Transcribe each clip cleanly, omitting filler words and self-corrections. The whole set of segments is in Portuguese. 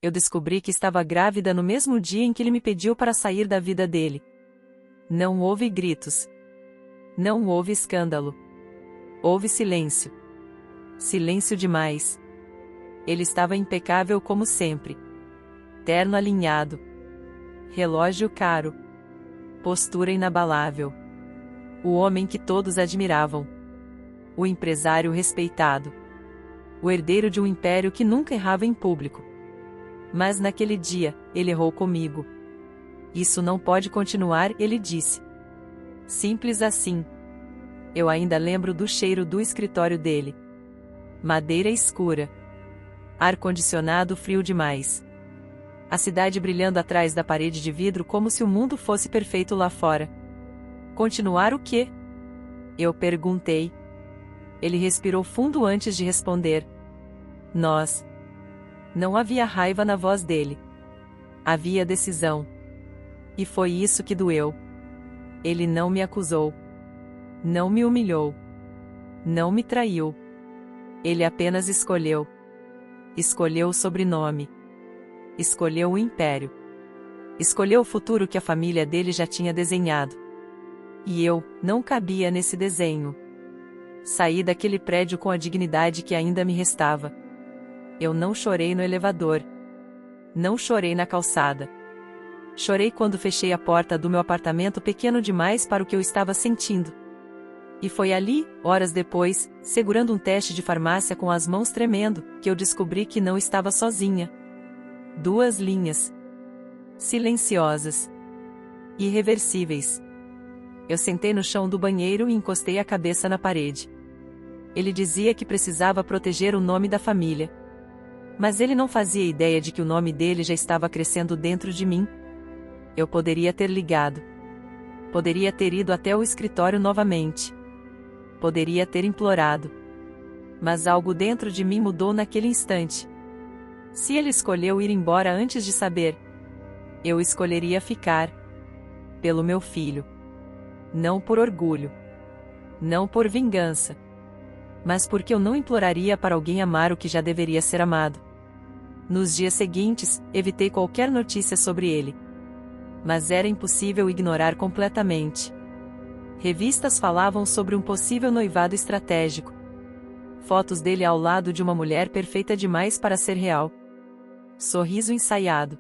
Eu descobri que estava grávida no mesmo dia em que ele me pediu para sair da vida dele. Não houve gritos. Não houve escândalo. Houve silêncio. Silêncio demais. Ele estava impecável como sempre. Terno alinhado. Relógio caro. Postura inabalável. O homem que todos admiravam. O empresário respeitado. O herdeiro de um império que nunca errava em público. Mas naquele dia, ele errou comigo. Isso não pode continuar, ele disse. Simples assim. Eu ainda lembro do cheiro do escritório dele. Madeira escura. Ar-condicionado frio demais. A cidade brilhando atrás da parede de vidro como se o mundo fosse perfeito lá fora. Continuar o quê? Eu perguntei. Ele respirou fundo antes de responder. Nós. Não havia raiva na voz dele. Havia decisão. E foi isso que doeu. Ele não me acusou. Não me humilhou. Não me traiu. Ele apenas escolheu. Escolheu o sobrenome. Escolheu o império. Escolheu o futuro que a família dele já tinha desenhado. E eu, não cabia nesse desenho. Saí daquele prédio com a dignidade que ainda me restava. Eu não chorei no elevador. Não chorei na calçada. Chorei quando fechei a porta do meu apartamento pequeno demais para o que eu estava sentindo. E foi ali, horas depois, segurando um teste de farmácia com as mãos tremendo, que eu descobri que não estava sozinha. 2 linhas. Silenciosas. Irreversíveis. Eu sentei no chão do banheiro e encostei a cabeça na parede. Ele dizia que precisava proteger o nome da família. Mas ele não fazia ideia de que o nome dele já estava crescendo dentro de mim. Eu poderia ter ligado. Poderia ter ido até o escritório novamente. Poderia ter implorado. Mas algo dentro de mim mudou naquele instante. Se ele escolheu ir embora antes de saber, eu escolheria ficar. Pelo meu filho. Não por orgulho. Não por vingança. Mas porque eu não imploraria para alguém amar o que já deveria ser amado. Nos dias seguintes, evitei qualquer notícia sobre ele. Mas era impossível ignorar completamente. Revistas falavam sobre um possível noivado estratégico. Fotos dele ao lado de uma mulher perfeita demais para ser real. Sorriso ensaiado.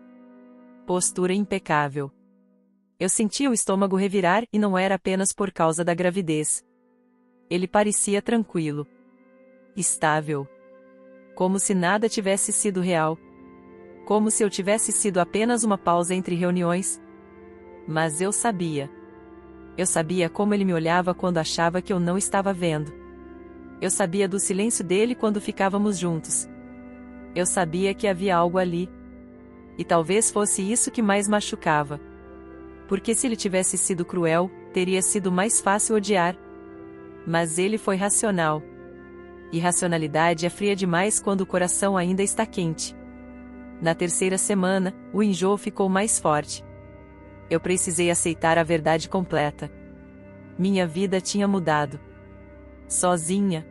Postura impecável. Eu sentia o estômago revirar e não era apenas por causa da gravidez. Ele parecia tranquilo. Estável. Como se nada tivesse sido real. Como se eu tivesse sido apenas uma pausa entre reuniões. Mas eu sabia. Eu sabia como ele me olhava quando achava que eu não estava vendo. Eu sabia do silêncio dele quando ficávamos juntos. Eu sabia que havia algo ali. E talvez fosse isso que mais machucava. Porque se ele tivesse sido cruel, teria sido mais fácil odiar. Mas ele foi racional. E racionalidade é fria demais quando o coração ainda está quente. Na 3ª semana, o enjoo ficou mais forte. Eu precisei aceitar a verdade completa. Minha vida tinha mudado. Sozinha.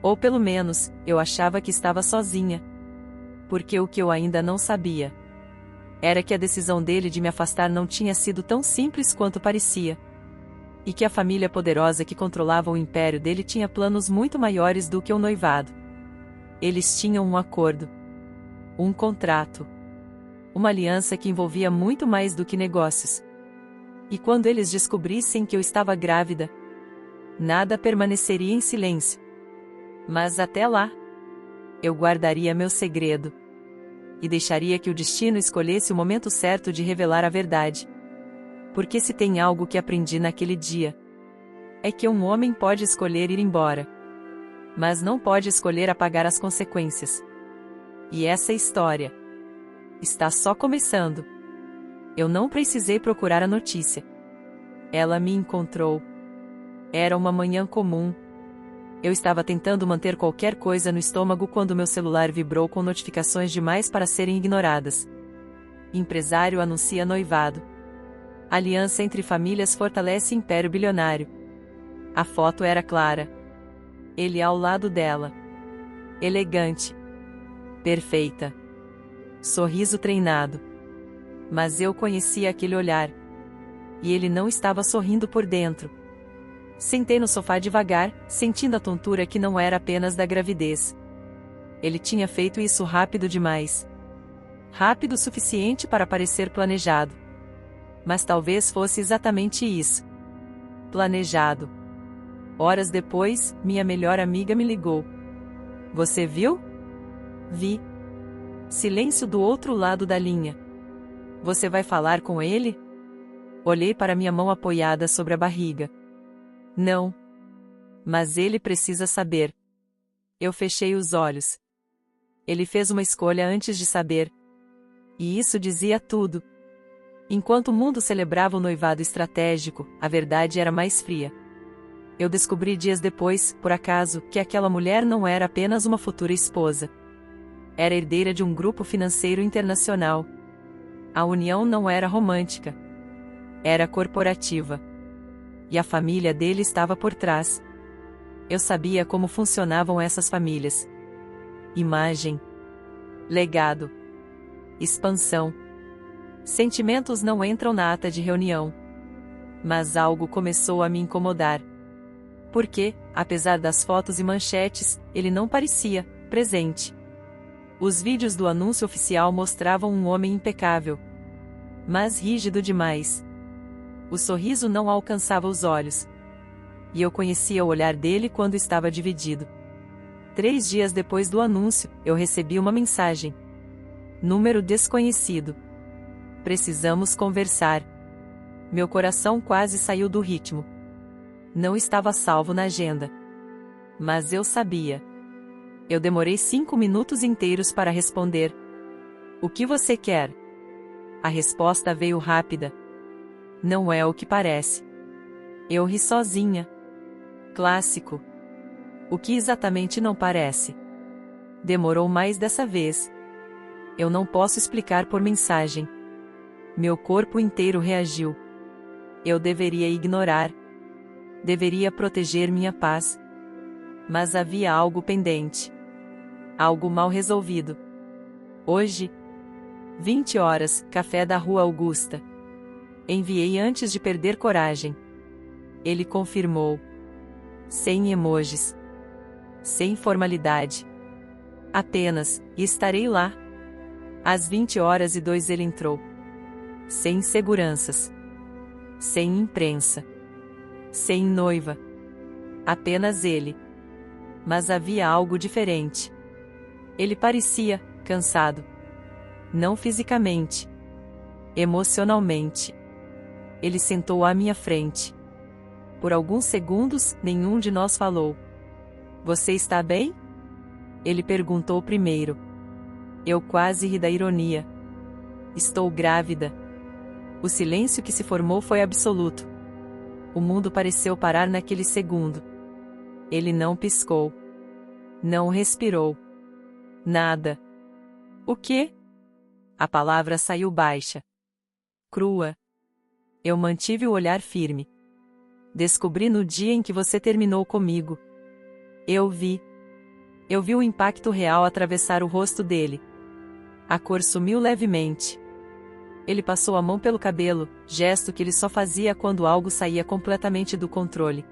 Ou pelo menos, eu achava que estava sozinha. Porque o que eu ainda não sabia era que a decisão dele de me afastar não tinha sido tão simples quanto parecia. E que a família poderosa que controlava o império dele tinha planos muito maiores do que o noivado. Eles tinham um acordo. Um contrato. Uma aliança que envolvia muito mais do que negócios. E quando eles descobrissem que eu estava grávida, nada permaneceria em silêncio. Mas até lá, eu guardaria meu segredo. E deixaria que o destino escolhesse o momento certo de revelar a verdade. Porque se tem algo que aprendi naquele dia, é que um homem pode escolher ir embora. Mas não pode escolher apagar as consequências. E essa história está só começando. Eu não precisei procurar a notícia. Ela me encontrou. Era uma manhã comum. Eu estava tentando manter qualquer coisa no estômago quando meu celular vibrou com notificações demais para serem ignoradas. Empresário anuncia noivado. Aliança entre famílias fortalece império bilionário. A foto era clara. Ele ao lado dela. Elegante. Perfeita. Sorriso treinado. Mas eu conhecia aquele olhar. E ele não estava sorrindo por dentro. Sentei no sofá devagar, sentindo a tontura que não era apenas da gravidez. Ele tinha feito isso rápido demais. Rápido o suficiente para parecer planejado. Mas talvez fosse exatamente isso. Planejado. Horas depois, minha melhor amiga me ligou. Você viu? Vi. Silêncio do outro lado da linha. Você vai falar com ele? Olhei para minha mão apoiada sobre a barriga. Não. Mas ele precisa saber. Eu fechei os olhos. Ele fez uma escolha antes de saber. E isso dizia tudo. Enquanto o mundo celebrava o noivado estratégico, a verdade era mais fria. Eu descobri dias depois, por acaso, que aquela mulher não era apenas uma futura esposa. Era herdeira de um grupo financeiro internacional. A união não era romântica. Era corporativa. E a família dele estava por trás. Eu sabia como funcionavam essas famílias. Imagem. Legado. Expansão. Sentimentos não entram na ata de reunião. Mas algo começou a me incomodar. Porque, apesar das fotos e manchetes, ele não parecia presente. Os vídeos do anúncio oficial mostravam um homem impecável. Mas rígido demais. O sorriso não alcançava os olhos. E eu conhecia o olhar dele quando estava dividido. 3 dias depois do anúncio, eu recebi uma mensagem. Número desconhecido. Precisamos conversar. Meu coração quase saiu do ritmo. Não estava salvo na agenda. Mas eu sabia. Eu demorei 5 minutos inteiros para responder. O que você quer? A resposta veio rápida. Não é o que parece. Eu ri sozinha. Clássico. O que exatamente não parece? Demorou mais dessa vez. Eu não posso explicar por mensagem. Meu corpo inteiro reagiu. Eu deveria ignorar. Deveria proteger minha paz. Mas havia algo pendente. Algo mal resolvido. Hoje, 20 horas, café da Rua Augusta. Enviei antes de perder coragem. Ele confirmou. Sem emojis. Sem formalidade. Apenas, estarei lá. Às 20h02 ele entrou. Sem seguranças. Sem imprensa. Sem noiva. Apenas ele. Mas havia algo diferente. Ele parecia cansado. Não fisicamente. Emocionalmente. Ele sentou à minha frente. Por alguns segundos, nenhum de nós falou. Você está bem? Ele perguntou primeiro. Eu quase ri da ironia. Estou grávida. O silêncio que se formou foi absoluto. O mundo pareceu parar naquele segundo. Ele não piscou. Não respirou. Nada. O quê? A palavra saiu baixa. Crua. Eu mantive o olhar firme. Descobri no dia em que você terminou comigo. Eu vi. Eu vi o impacto real atravessar o rosto dele. A cor sumiu levemente. Ele passou a mão pelo cabelo, gesto que ele só fazia quando algo saía completamente do controle.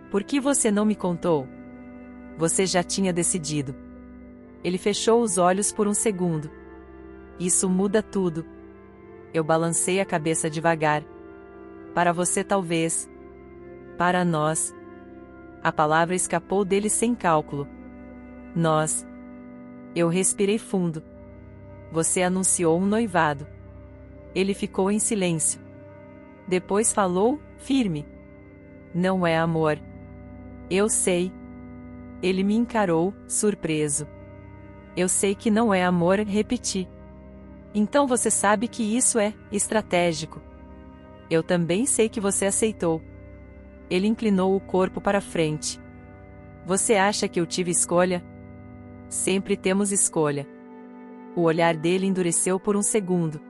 Por que você não me contou? Você já tinha decidido. Ele fechou os olhos por um segundo. Isso muda tudo. Eu balancei a cabeça devagar. Para você talvez. Para nós. A palavra escapou dele sem cálculo. Nós. Eu respirei fundo. Você anunciou um noivado. Ele ficou em silêncio. Depois falou, firme. Não é amor. Eu sei. Ele me encarou, surpreso. Eu sei que não é amor, repeti. Então você sabe que isso é estratégico. Eu também sei que você aceitou. Ele inclinou o corpo para frente. Você acha que eu tive escolha? Sempre temos escolha. O olhar dele endureceu por um segundo.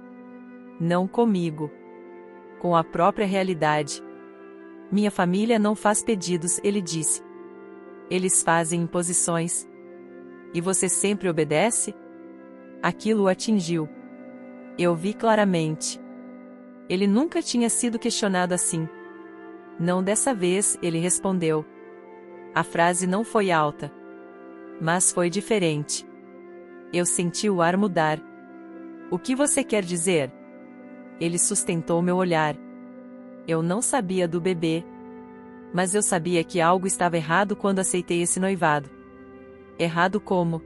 Não comigo. Com a própria realidade. Minha família não faz pedidos, ele disse. Eles fazem imposições. E você sempre obedece? Aquilo o atingiu. Eu vi claramente. Ele nunca tinha sido questionado assim. Não dessa vez, ele respondeu. A frase não foi alta. Mas foi diferente. Eu senti o ar mudar. O que você quer dizer? Ele sustentou meu olhar. Eu não sabia do bebê. Mas eu sabia que algo estava errado quando aceitei esse noivado. Errado como?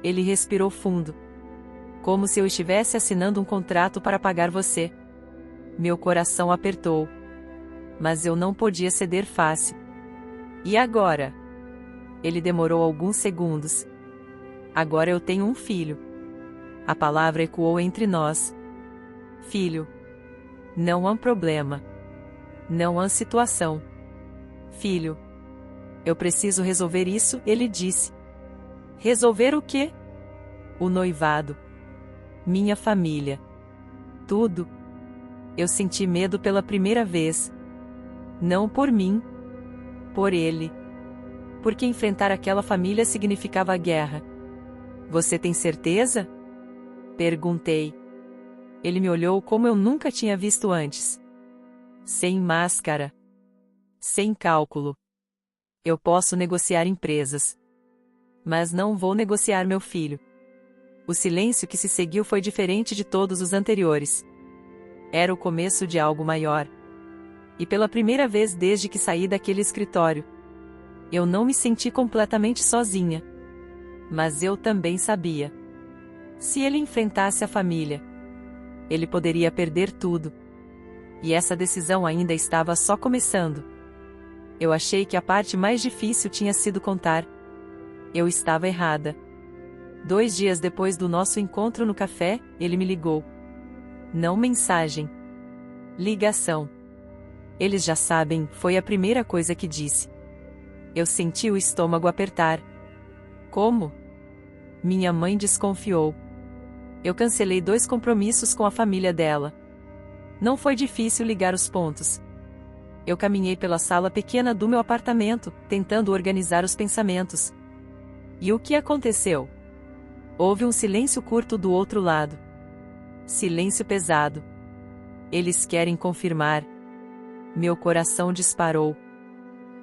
Ele respirou fundo. Como se eu estivesse assinando um contrato para pagar você. Meu coração apertou. Mas eu não podia ceder fácil. E agora? Ele demorou alguns segundos. Agora eu tenho um filho. A palavra ecoou entre nós. Filho. Não há problema. Não há situação. Filho. Eu preciso resolver isso, ele disse. Resolver o quê? O noivado. Minha família. Tudo. Eu senti medo pela primeira vez. Não por mim. Por ele. Porque enfrentar aquela família significava guerra. Você tem certeza? Perguntei. Ele me olhou como eu nunca tinha visto antes. Sem máscara. Sem cálculo. Eu posso negociar empresas. Mas não vou negociar meu filho. O silêncio que se seguiu foi diferente de todos os anteriores. Era o começo de algo maior. E pela primeira vez desde que saí daquele escritório, eu não me senti completamente sozinha. Mas eu também sabia. Se ele enfrentasse a família, ele poderia perder tudo. E essa decisão ainda estava só começando. Eu achei que a parte mais difícil tinha sido contar. Eu estava errada. 2 dias depois do nosso encontro no café, ele me ligou. Não mensagem. Ligação. Eles já sabem, foi a primeira coisa que disse. Eu senti o estômago apertar. Como? Minha mãe desconfiou. Eu cancelei 2 compromissos com a família dela. Não foi difícil ligar os pontos. Eu caminhei pela sala pequena do meu apartamento, tentando organizar os pensamentos. E o que aconteceu? Houve um silêncio curto do outro lado. Silêncio pesado. Eles querem confirmar. Meu coração disparou.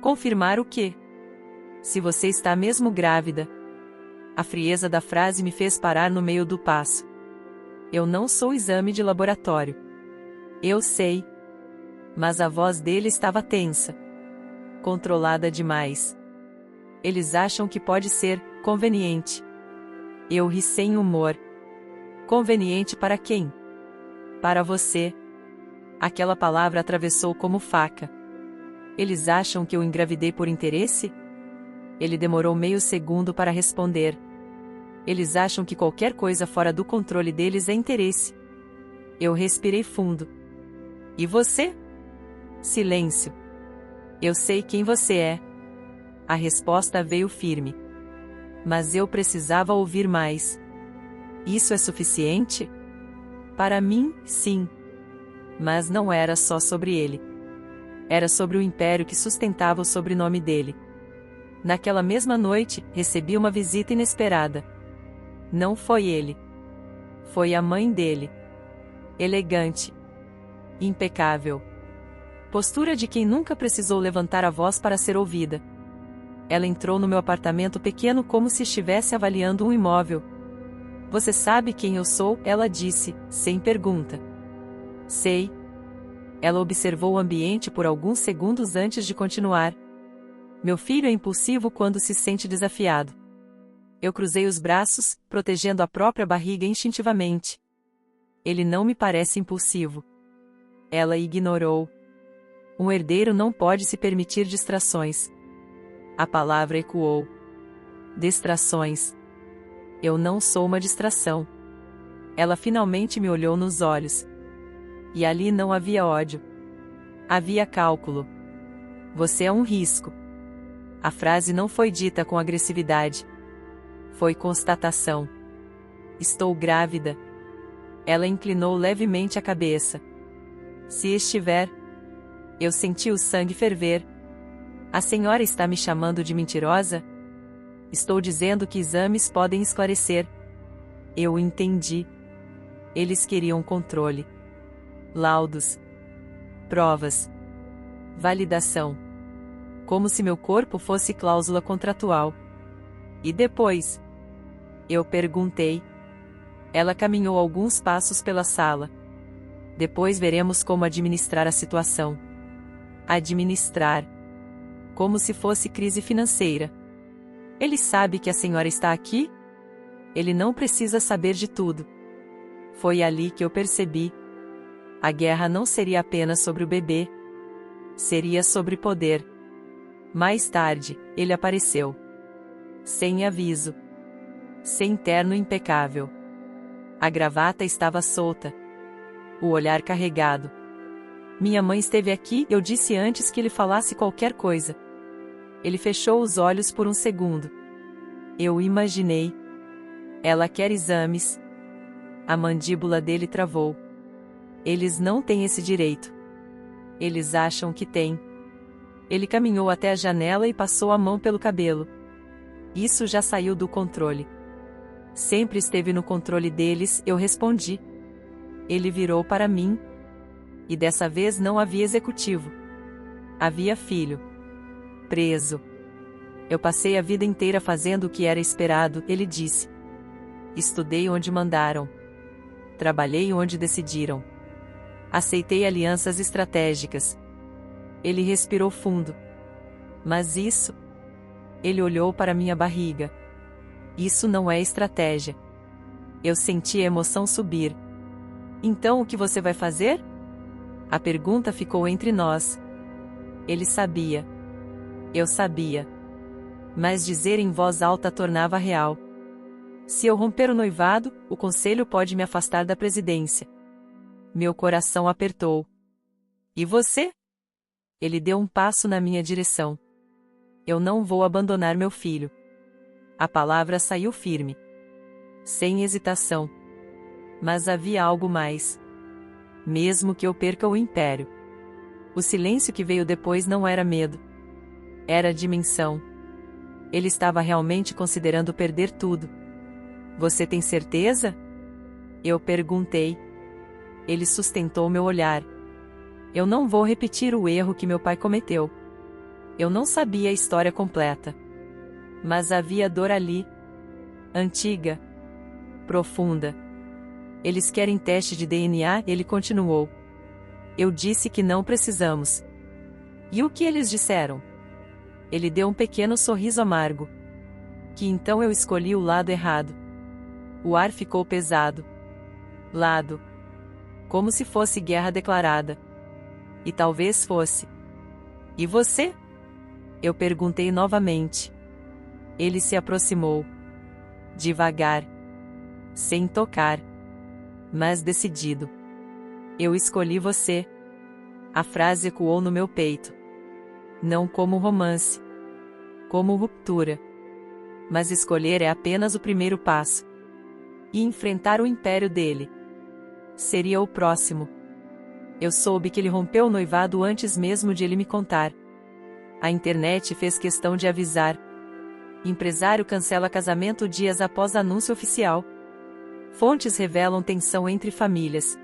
Confirmar o quê? Se você está mesmo grávida. A frieza da frase me fez parar no meio do passo. Eu não sou exame de laboratório. Eu sei. Mas a voz dele estava tensa. Controlada demais. Eles acham que pode ser conveniente. Eu ri sem humor. Conveniente para quem? Para você. Aquela palavra atravessou como faca. Eles acham que eu engravidei por interesse? Ele demorou meio segundo para responder. Eles acham que qualquer coisa fora do controle deles é interesse. Eu respirei fundo. E você? Silêncio. Eu sei quem você é. A resposta veio firme. Mas eu precisava ouvir mais. Isso é suficiente? Para mim, sim. Mas não era só sobre ele. Era sobre o império que sustentava o sobrenome dele. Naquela mesma noite, recebi uma visita inesperada. Não foi ele. Foi a mãe dele. Elegante. Impecável. Postura de quem nunca precisou levantar a voz para ser ouvida. Ela entrou no meu apartamento pequeno como se estivesse avaliando um imóvel. Você sabe quem eu sou? Ela disse, sem pergunta. Sei. Ela observou o ambiente por alguns segundos antes de continuar. Meu filho é impulsivo quando se sente desafiado. Eu cruzei os braços, protegendo a própria barriga instintivamente. Ele não me parece impulsivo. Ela ignorou. Um herdeiro não pode se permitir distrações. A palavra ecoou. Distrações. Eu não sou uma distração. Ela finalmente me olhou nos olhos. E ali não havia ódio. Havia cálculo. Você é um risco. A frase não foi dita com agressividade. Foi constatação. Estou grávida. Ela inclinou levemente a cabeça. Se estiver. Eu senti o sangue ferver. A senhora está me chamando de mentirosa? Estou dizendo que exames podem esclarecer. Eu entendi. Eles queriam controle. Laudos. Provas. Validação. Como se meu corpo fosse cláusula contratual. E depois? Eu perguntei. Ela caminhou alguns passos pela sala. Depois veremos como administrar a situação. Administrar. Como se fosse crise financeira. Ele sabe que a senhora está aqui? Ele não precisa saber de tudo. Foi ali que eu percebi. A guerra não seria apenas sobre o bebê. Seria sobre poder. Mais tarde, ele apareceu. Sem aviso. Sem terno impecável. A gravata estava solta. O olhar carregado. Minha mãe esteve aqui, eu disse antes que ele falasse qualquer coisa. Ele fechou os olhos por um segundo. Eu imaginei. Ela quer exames. A mandíbula dele travou. Eles não têm esse direito. Eles acham que têm. Ele caminhou até a janela e passou a mão pelo cabelo. Isso já saiu do controle. Sempre esteve no controle deles, eu respondi. Ele virou para mim. E dessa vez não havia executivo. Havia filho. Preso. Eu passei a vida inteira fazendo o que era esperado, ele disse. Estudei onde mandaram. Trabalhei onde decidiram. Aceitei alianças estratégicas. Ele respirou fundo. Mas isso? Ele olhou para minha barriga. Isso não é estratégia. Eu senti a emoção subir. Então o que você vai fazer? A pergunta ficou entre nós. Ele sabia. Eu sabia. Mas dizer em voz alta tornava real. Se eu romper o noivado, o conselho pode me afastar da presidência. Meu coração apertou. E você? Ele deu um passo na minha direção. Eu não vou abandonar meu filho. A palavra saiu firme. Sem hesitação. Mas havia algo mais. Mesmo que eu perca o império. O silêncio que veio depois não era medo. Era dimensão. Ele estava realmente considerando perder tudo. Você tem certeza? Eu perguntei. Ele sustentou meu olhar. Eu não vou repetir o erro que meu pai cometeu. Eu não sabia a história completa. Mas havia dor ali. Antiga. Profunda. Eles querem teste de DNA, ele continuou. Eu disse que não precisamos. E o que eles disseram? Ele deu um pequeno sorriso amargo. Que então eu escolhi o lado errado. O ar ficou pesado. Lado. Como se fosse guerra declarada. E talvez fosse. E você? Eu perguntei novamente. Ele se aproximou. Devagar. Sem tocar. Mas decidido. Eu escolhi você. A frase ecoou no meu peito. Não como romance. Como ruptura. Mas escolher é apenas o primeiro passo. E enfrentar o império dele. Seria o próximo. Eu soube que ele rompeu o noivado antes mesmo de ele me contar. A internet fez questão de avisar. Empresário cancela casamento dias após anúncio oficial. Fontes revelam tensão entre famílias.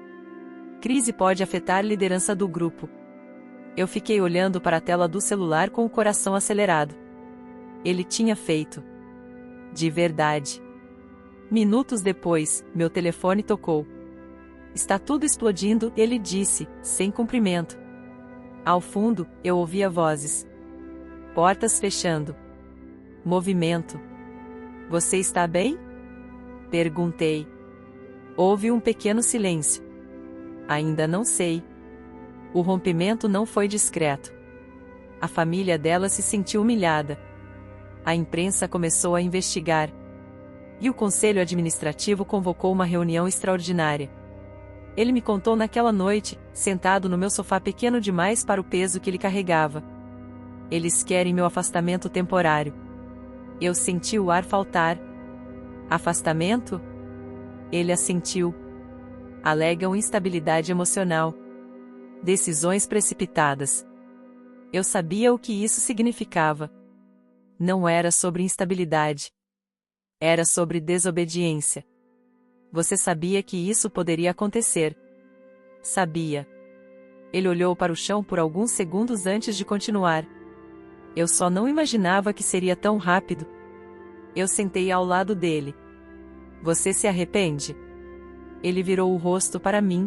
Crise pode afetar liderança do grupo. Eu fiquei olhando para a tela do celular com o coração acelerado. Ele tinha feito. De verdade. Minutos depois, meu telefone tocou. Está tudo explodindo, ele disse, sem cumprimento. Ao fundo, eu ouvia vozes. Portas fechando. Movimento. Você está bem? Perguntei. Houve um pequeno silêncio. Ainda não sei. O rompimento não foi discreto. A família dela se sentiu humilhada. A imprensa começou a investigar. E o conselho administrativo convocou uma reunião extraordinária. Ele me contou naquela noite, sentado no meu sofá pequeno demais para o peso que ele carregava. Eles querem meu afastamento temporário. Eu senti o ar faltar. Afastamento? Ele assentiu. Alegam instabilidade emocional. Decisões precipitadas. Eu sabia o que isso significava. Não era sobre instabilidade. Era sobre desobediência. Você sabia que isso poderia acontecer. Sabia. Ele olhou para o chão por alguns segundos antes de continuar. Eu só não imaginava que seria tão rápido. Eu sentei ao lado dele. Você se arrepende? Ele virou o rosto para mim.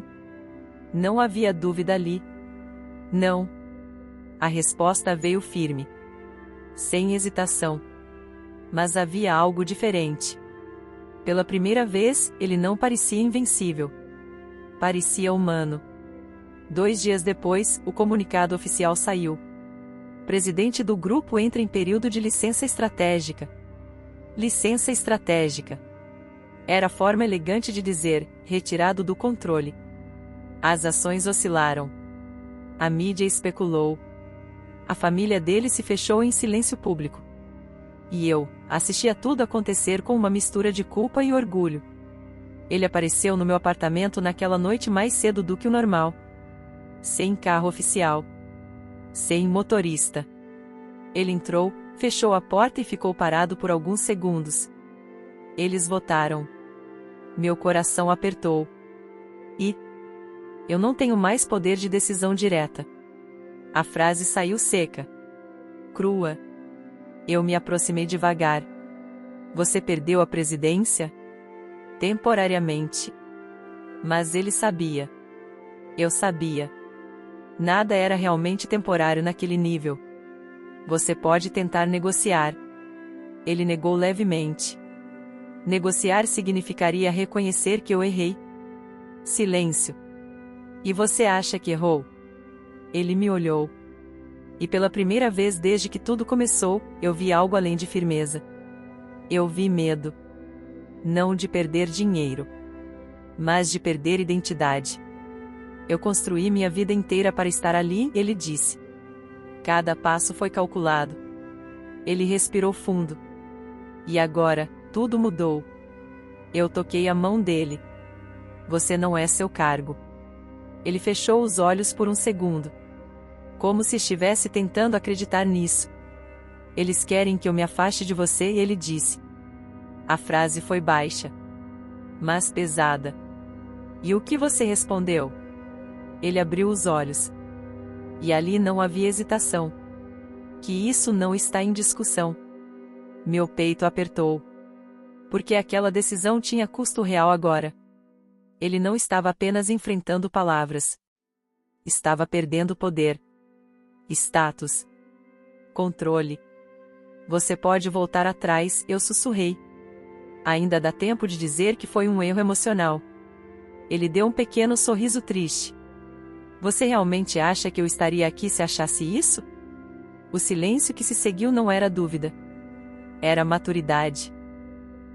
Não havia dúvida ali. Não. A resposta veio firme. Sem hesitação. Mas havia algo diferente. Pela primeira vez, ele não parecia invencível. Parecia humano. 2 dias depois, o comunicado oficial saiu. Presidente do grupo entra em período de licença estratégica. Licença estratégica. Era a forma elegante de dizer, retirado do controle. As ações oscilaram. A mídia especulou. A família dele se fechou em silêncio público. E eu assisti a tudo acontecer com uma mistura de culpa e orgulho. Ele apareceu no meu apartamento naquela noite mais cedo do que o normal. Sem carro oficial. Sem motorista. Ele entrou, fechou a porta e ficou parado por alguns segundos. Eles votaram. Meu coração apertou. E eu não tenho mais poder de decisão direta. A frase saiu seca. Crua. Eu me aproximei devagar. Você perdeu a presidência? Temporariamente. Mas ele sabia. Eu sabia. Nada era realmente temporário naquele nível. Você pode tentar negociar. Ele negou levemente. Negociar significaria reconhecer que eu errei. Silêncio. E você acha que errou? Ele me olhou. E pela primeira vez desde que tudo começou, eu vi algo além de firmeza. Eu vi medo. Não de perder dinheiro, mas de perder identidade. Eu construí minha vida inteira para estar ali, ele disse. Cada passo foi calculado. Ele respirou fundo. E agora, tudo mudou. Eu toquei a mão dele. Você não é seu cargo. Ele fechou os olhos por um segundo. Como se estivesse tentando acreditar nisso. Eles querem que eu me afaste de você, ele disse. A frase foi baixa, mas pesada. E o que você respondeu? Ele abriu os olhos. E ali não havia hesitação. Que isso não está em discussão. Meu peito apertou. Porque aquela decisão tinha custo real agora. Ele não estava apenas enfrentando palavras. Estava perdendo poder. Status. Controle. Você pode voltar atrás, eu sussurrei. Ainda dá tempo de dizer que foi um erro emocional. Ele deu um pequeno sorriso triste. Você realmente acha que eu estaria aqui se achasse isso? O silêncio que se seguiu não era dúvida. Era maturidade.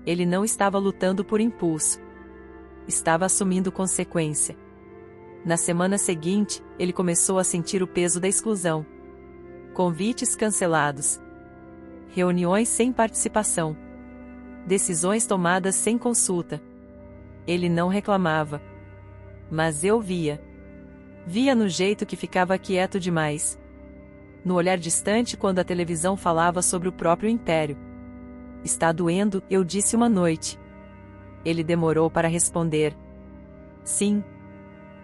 Ele não estava lutando por impulso. Estava assumindo consequência. Na semana seguinte, ele começou a sentir o peso da exclusão. Convites cancelados. Reuniões sem participação. Decisões tomadas sem consulta. Ele não reclamava. Mas eu via. Via no jeito que ficava quieto demais. No olhar distante quando a televisão falava sobre o próprio império. Está doendo, eu disse uma noite. Ele demorou para responder. Sim.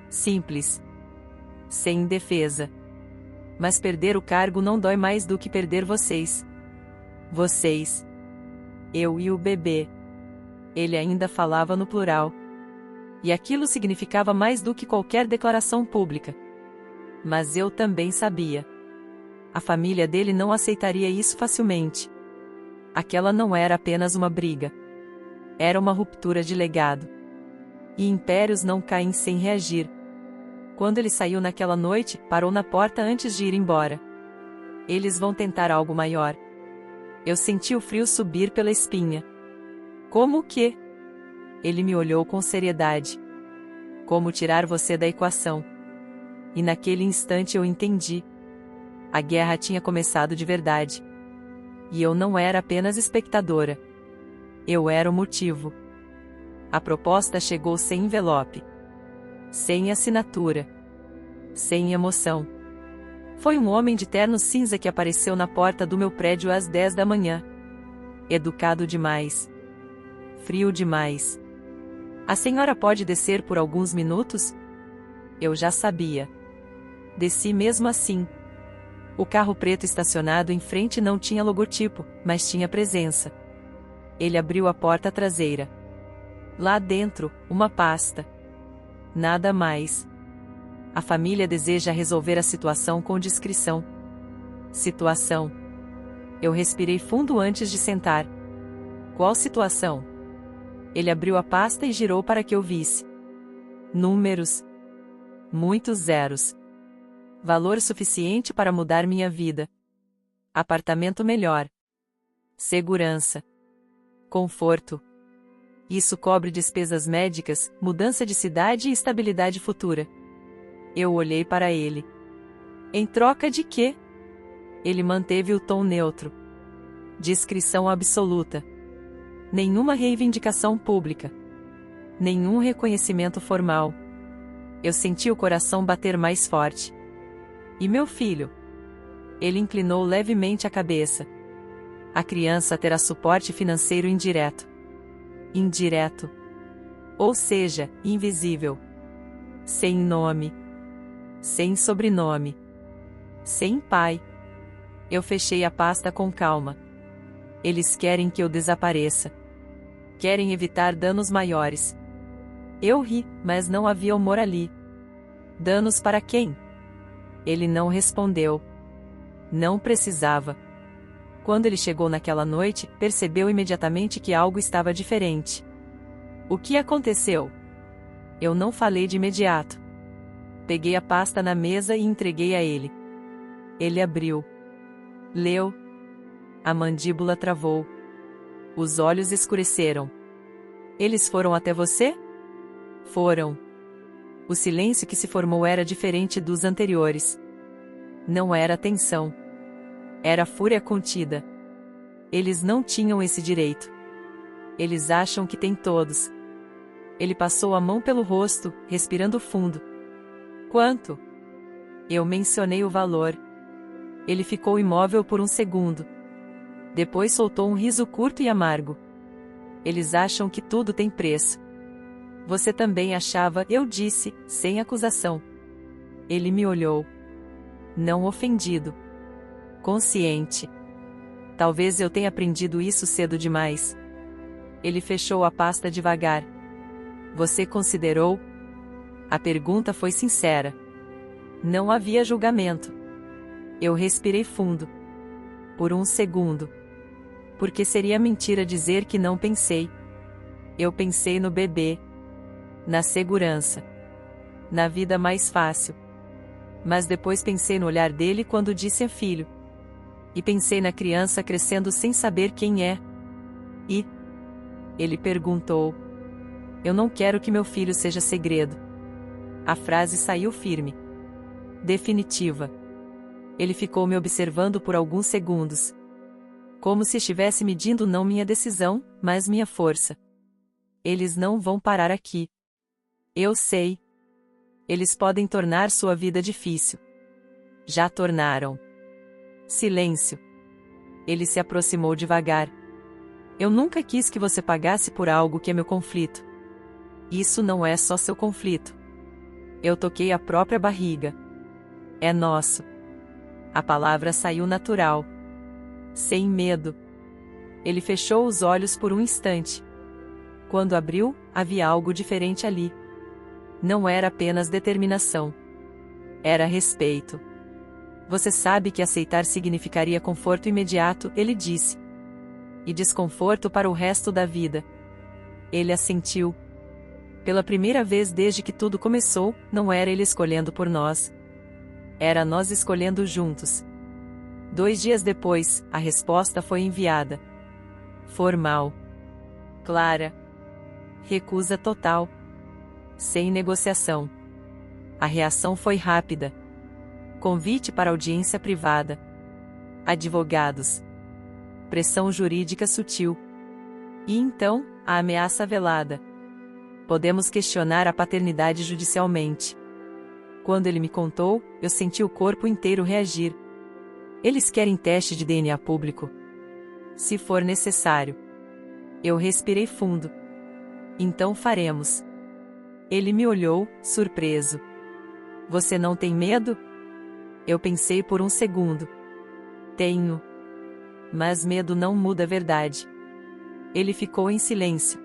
Simples. Sem defesa. Mas perder o cargo não dói mais do que perder vocês. Vocês. Eu e o bebê. Ele ainda falava no plural. E aquilo significava mais do que qualquer declaração pública. Mas eu também sabia. A família dele não aceitaria isso facilmente. Aquela não era apenas uma briga. Era uma ruptura de legado. E impérios não caem sem reagir. Quando ele saiu naquela noite, parou na porta antes de ir embora. Eles vão tentar algo maior. Eu senti o frio subir pela espinha. Como o quê? Ele me olhou com seriedade. Como tirar você da equação? E naquele instante eu entendi. A guerra tinha começado de verdade. E eu não era apenas espectadora. Eu era o motivo. A proposta chegou sem envelope. Sem assinatura. Sem emoção. Foi um homem de terno cinza que apareceu na porta do meu prédio às 10 da manhã. Educado demais. Frio demais. A senhora pode descer por alguns minutos? Eu já sabia. Desci mesmo assim. O carro preto estacionado em frente não tinha logotipo, mas tinha presença. Ele abriu a porta traseira. Lá dentro, uma pasta. Nada mais. A família deseja resolver a situação com discrição. Situação. Eu respirei fundo antes de sentar. Qual situação? Ele abriu a pasta e girou para que eu visse. Números. Muitos zeros. Valor suficiente para mudar minha vida. Apartamento melhor. Segurança. Conforto. Isso cobre despesas médicas, mudança de cidade e estabilidade futura. Eu olhei para ele. Em troca de quê? Ele manteve o tom neutro. Discrição absoluta. Nenhuma reivindicação pública. Nenhum reconhecimento formal. Eu senti o coração bater mais forte. E meu filho? Ele inclinou levemente a cabeça. A criança terá suporte financeiro indireto. Indireto. Ou seja, invisível. Sem nome. Sem sobrenome. Sem pai. Eu fechei a pasta com calma. Eles querem que eu desapareça. Querem evitar danos maiores. Eu ri, mas não havia humor ali. Danos para quem? Ele não respondeu. Não precisava. Quando ele chegou naquela noite, percebeu imediatamente que algo estava diferente. O que aconteceu? Eu não falei de imediato. Peguei a pasta na mesa e entreguei a ele. Ele abriu. Leu. A mandíbula travou. Os olhos escureceram. Eles foram até você? Foram. O silêncio que se formou era diferente dos anteriores. Não era tensão. Era fúria contida. Eles não tinham esse direito. Eles acham que têm todos. Ele passou a mão pelo rosto, respirando fundo. Quanto? Eu mencionei o valor. Ele ficou imóvel por um segundo. Depois soltou um riso curto e amargo. Eles acham que tudo tem preço. Você também achava, eu disse, sem acusação. Ele me olhou. Não ofendido. Consciente. Talvez eu tenha aprendido isso cedo demais. Ele fechou a pasta devagar. Você considerou? A pergunta foi sincera. Não havia julgamento. Eu respirei fundo. Por um segundo. Porque seria mentira dizer que não pensei. Eu pensei no bebê. Na segurança. Na vida mais fácil. Mas depois pensei no olhar dele quando disse a filho. E pensei na criança crescendo sem saber quem é. E? Ele perguntou. Eu não quero que meu filho seja segredo. A frase saiu firme. Definitiva. Ele ficou me observando por alguns segundos. Como se estivesse medindo não minha decisão, mas minha força. Eles não vão parar aqui. Eu sei. Eles podem tornar sua vida difícil. Já tornaram. Silêncio. Ele se aproximou devagar. Eu nunca quis que você pagasse por algo que é meu conflito. Isso não é só seu conflito. Eu toquei a própria barriga. É nosso. A palavra saiu natural. Sem medo. Ele fechou os olhos por um instante. Quando abriu, havia algo diferente ali. Não era apenas determinação. Era respeito. Você sabe que aceitar significaria conforto imediato, ele disse. E desconforto para o resto da vida. Ele assentiu. Pela primeira vez desde que tudo começou, não era ele escolhendo por nós. Era nós escolhendo juntos. 2 dias depois, a resposta foi enviada. Formal. Clara. Recusa total. Sem negociação. A reação foi rápida. Convite para audiência privada. Advogados. Pressão jurídica sutil. E então, a ameaça velada. Podemos questionar a paternidade judicialmente. Quando ele me contou, eu senti o corpo inteiro reagir. Eles querem teste de DNA público. Se for necessário. Eu respirei fundo. Então faremos. Ele me olhou, surpreso. Você não tem medo? Eu pensei por um segundo. Tenho. Mas medo não muda a verdade. Ele ficou em silêncio.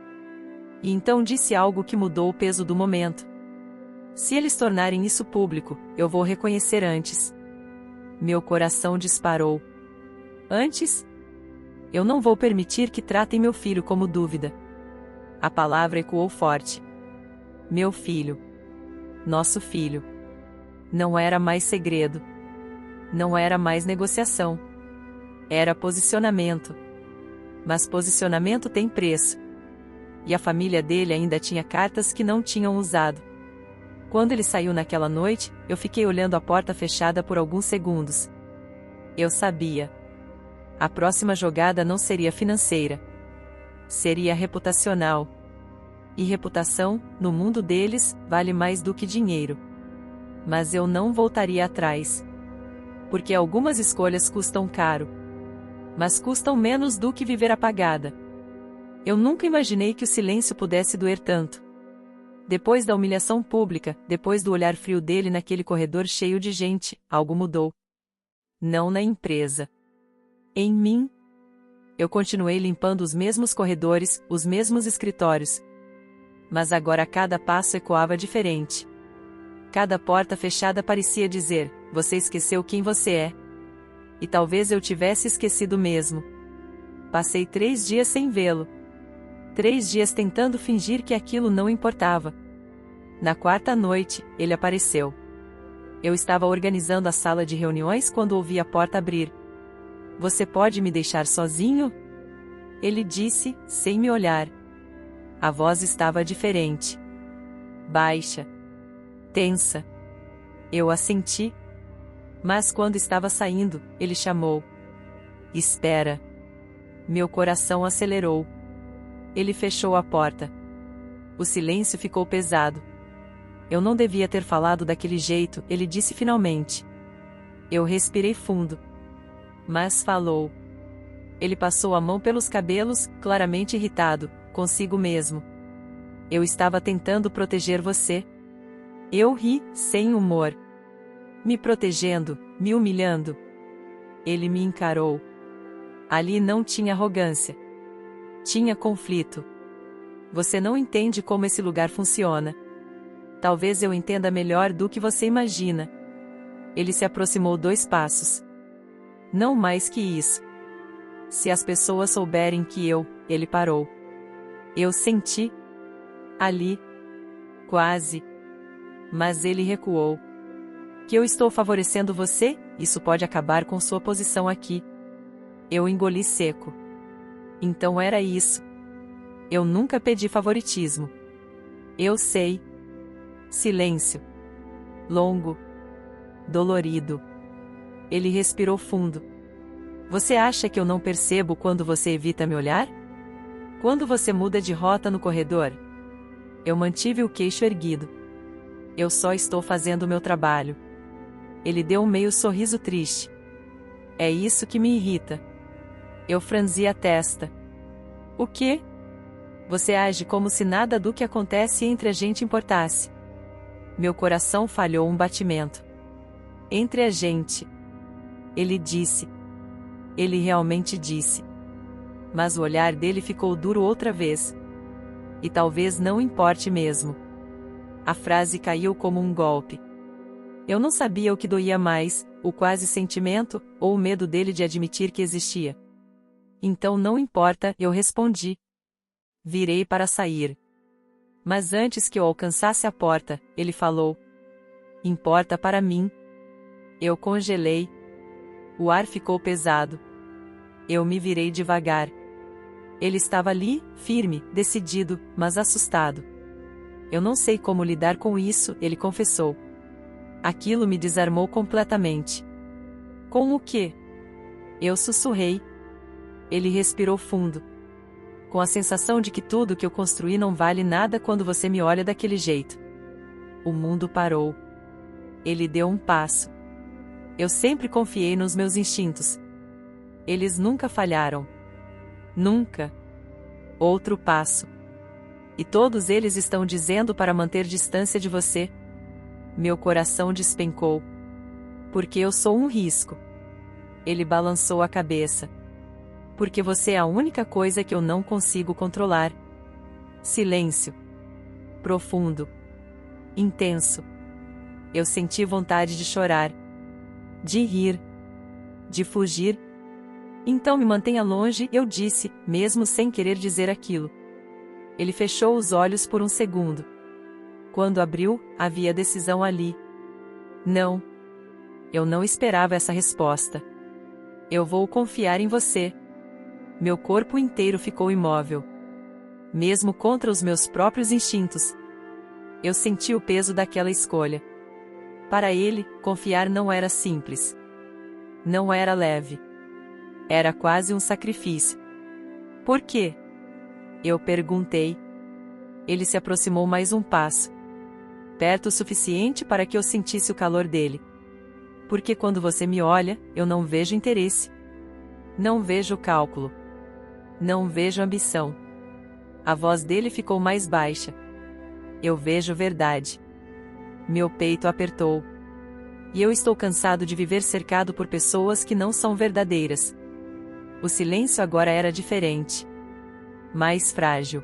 E então disse algo que mudou o peso do momento. Se eles tornarem isso público, eu vou reconhecer antes. Meu coração disparou. Antes? Eu não vou permitir que tratem meu filho como dúvida. A palavra ecoou forte. Meu filho. Nosso filho. Não era mais segredo. Não era mais negociação. Era posicionamento. Mas posicionamento tem preço. E a família dele ainda tinha cartas que não tinham usado. Quando ele saiu naquela noite, eu fiquei olhando a porta fechada por alguns segundos. Eu sabia. A próxima jogada não seria financeira. Seria reputacional. E reputação, no mundo deles, vale mais do que dinheiro. Mas eu não voltaria atrás. Porque algumas escolhas custam caro. Mas custam menos do que viver apagada. Eu nunca imaginei que o silêncio pudesse doer tanto. Depois da humilhação pública, depois do olhar frio dele naquele corredor cheio de gente, algo mudou. Não na empresa. Em mim. Eu continuei limpando os mesmos corredores, os mesmos escritórios. Mas agora cada passo ecoava diferente. Cada porta fechada parecia dizer: você esqueceu quem você é. E talvez eu tivesse esquecido mesmo. Passei 3 dias sem vê-lo. 3 dias tentando fingir que aquilo não importava. Na quarta noite, ele apareceu. Eu estava organizando a sala de reuniões quando ouvi a porta abrir. Você pode me deixar sozinho? Ele disse, sem me olhar. A voz estava diferente. Baixa. Tensa. Eu assenti. Mas quando estava saindo, ele chamou. Espera. Meu coração acelerou. Ele fechou a porta. O silêncio ficou pesado. Eu não devia ter falado daquele jeito, ele disse finalmente. Eu respirei fundo. Mas falou. Ele passou a mão pelos cabelos, claramente irritado, consigo mesmo. Eu estava tentando proteger você. Eu ri, sem humor. Me protegendo, me humilhando. Ele me encarou. Ali não tinha arrogância. Tinha conflito. Você não entende como esse lugar funciona. Talvez eu entenda melhor do que você imagina. Ele se aproximou 2 passos. Não mais que isso. Se as pessoas souberem que ele parou. Eu senti. Ali. Quase. Mas ele recuou. Que eu estou favorecendo você? Isso pode acabar com sua posição aqui. Eu engoli seco. Então era isso. Eu nunca pedi favoritismo. Eu sei. Silêncio. Longo. Dolorido. Ele respirou fundo. Você acha que eu não percebo quando você evita me olhar? Quando você muda de rota no corredor? Eu mantive o queixo erguido. Eu só estou fazendo o meu trabalho. Ele deu um meio sorriso triste. É isso que me irrita. Eu franzi a testa. O quê? Você age como se nada do que acontece entre a gente importasse. Meu coração falhou um batimento. Entre a gente. Ele disse. Ele realmente disse. Mas o olhar dele ficou duro outra vez. E talvez não importe mesmo. A frase caiu como um golpe. Eu não sabia o que doía mais, o quase sentimento, ou o medo dele de admitir que existia. Então não importa, eu respondi. Virei para sair. Mas antes que eu alcançasse a porta, ele falou. Importa para mim. Eu congelei. O ar ficou pesado. Eu me virei devagar. Ele estava ali, firme, decidido, mas assustado. Eu não sei como lidar com isso, ele confessou. Aquilo me desarmou completamente. Com o quê? Eu sussurrei. Ele respirou fundo. Com a sensação de que tudo que eu construí não vale nada quando você me olha daquele jeito. O mundo parou. Ele deu um passo. Eu sempre confiei nos meus instintos. Eles nunca falharam. Nunca. Outro passo. E todos eles estão dizendo para manter distância de você. Meu coração despencou. Porque eu sou um risco. Ele balançou a cabeça. Porque você é a única coisa que eu não consigo controlar. Silêncio. Profundo. Intenso. Eu senti vontade de chorar. De rir. De fugir. Então me mantenha longe, eu disse, mesmo sem querer dizer aquilo. Ele fechou os olhos por um segundo. Quando abriu, havia decisão ali. Não. Eu não esperava essa resposta. Eu vou confiar em você. Meu corpo inteiro ficou imóvel. Mesmo contra os meus próprios instintos. Eu senti o peso daquela escolha. Para ele, confiar não era simples. Não era leve. Era quase um sacrifício. Por quê? Eu perguntei. Ele se aproximou mais um passo. Perto o suficiente para que eu sentisse o calor dele. Porque quando você me olha, eu não vejo interesse. Não vejo cálculo. Não vejo ambição. A voz dele ficou mais baixa. Eu vejo verdade. Meu peito apertou. E eu estou cansado de viver cercado por pessoas que não são verdadeiras. O silêncio agora era diferente. Mais frágil.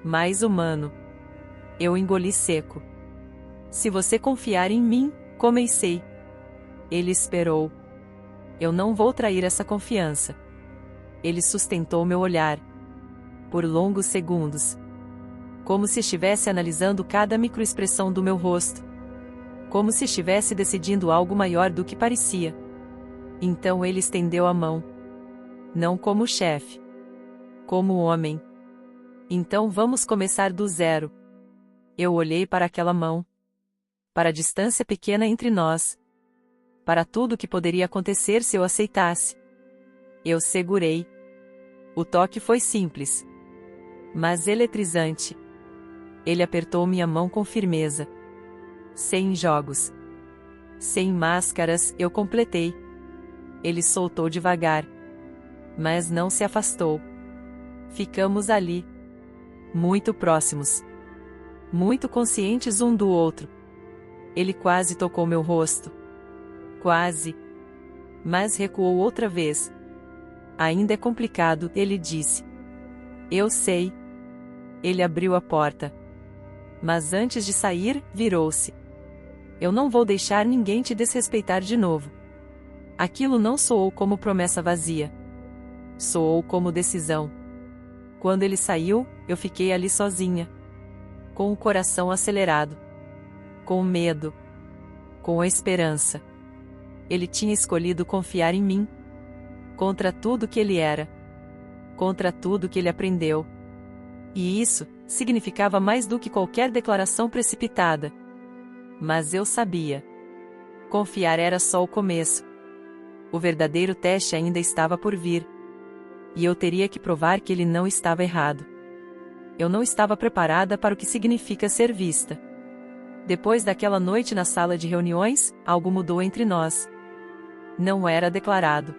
Mais humano. Eu engoli seco. Se você confiar em mim, comecei. Ele esperou. Eu não vou trair essa confiança. Ele sustentou meu olhar. Por longos segundos. Como se estivesse analisando cada microexpressão do meu rosto. Como se estivesse decidindo algo maior do que parecia. Então ele estendeu a mão. Não como chefe. Como homem. Então vamos começar do zero. Eu olhei para aquela mão. Para a distância pequena entre nós. Para tudo que poderia acontecer se eu aceitasse. Eu segurei. O toque foi simples. Mas eletrizante. Ele apertou minha mão com firmeza. Sem jogos. Sem máscaras, eu completei. Ele soltou devagar. Mas não se afastou. Ficamos ali. Muito próximos. Muito conscientes um do outro. Ele quase tocou meu rosto. Quase. Mas recuou outra vez. Ainda é complicado, ele disse. Eu sei. Ele abriu a porta. Mas antes de sair, virou-se. Eu não vou deixar ninguém te desrespeitar de novo. Aquilo não soou como promessa vazia. Soou como decisão. Quando ele saiu, eu fiquei ali sozinha. Com o coração acelerado. Com medo. Com a esperança. Ele tinha escolhido confiar em mim. Contra tudo que ele era. Contra tudo que ele aprendeu. E isso significava mais do que qualquer declaração precipitada. Mas eu sabia. Confiar era só o começo. O verdadeiro teste ainda estava por vir. E eu teria que provar que ele não estava errado. Eu não estava preparada para o que significa ser vista. Depois daquela noite na sala de reuniões, algo mudou entre nós. Não era declarado.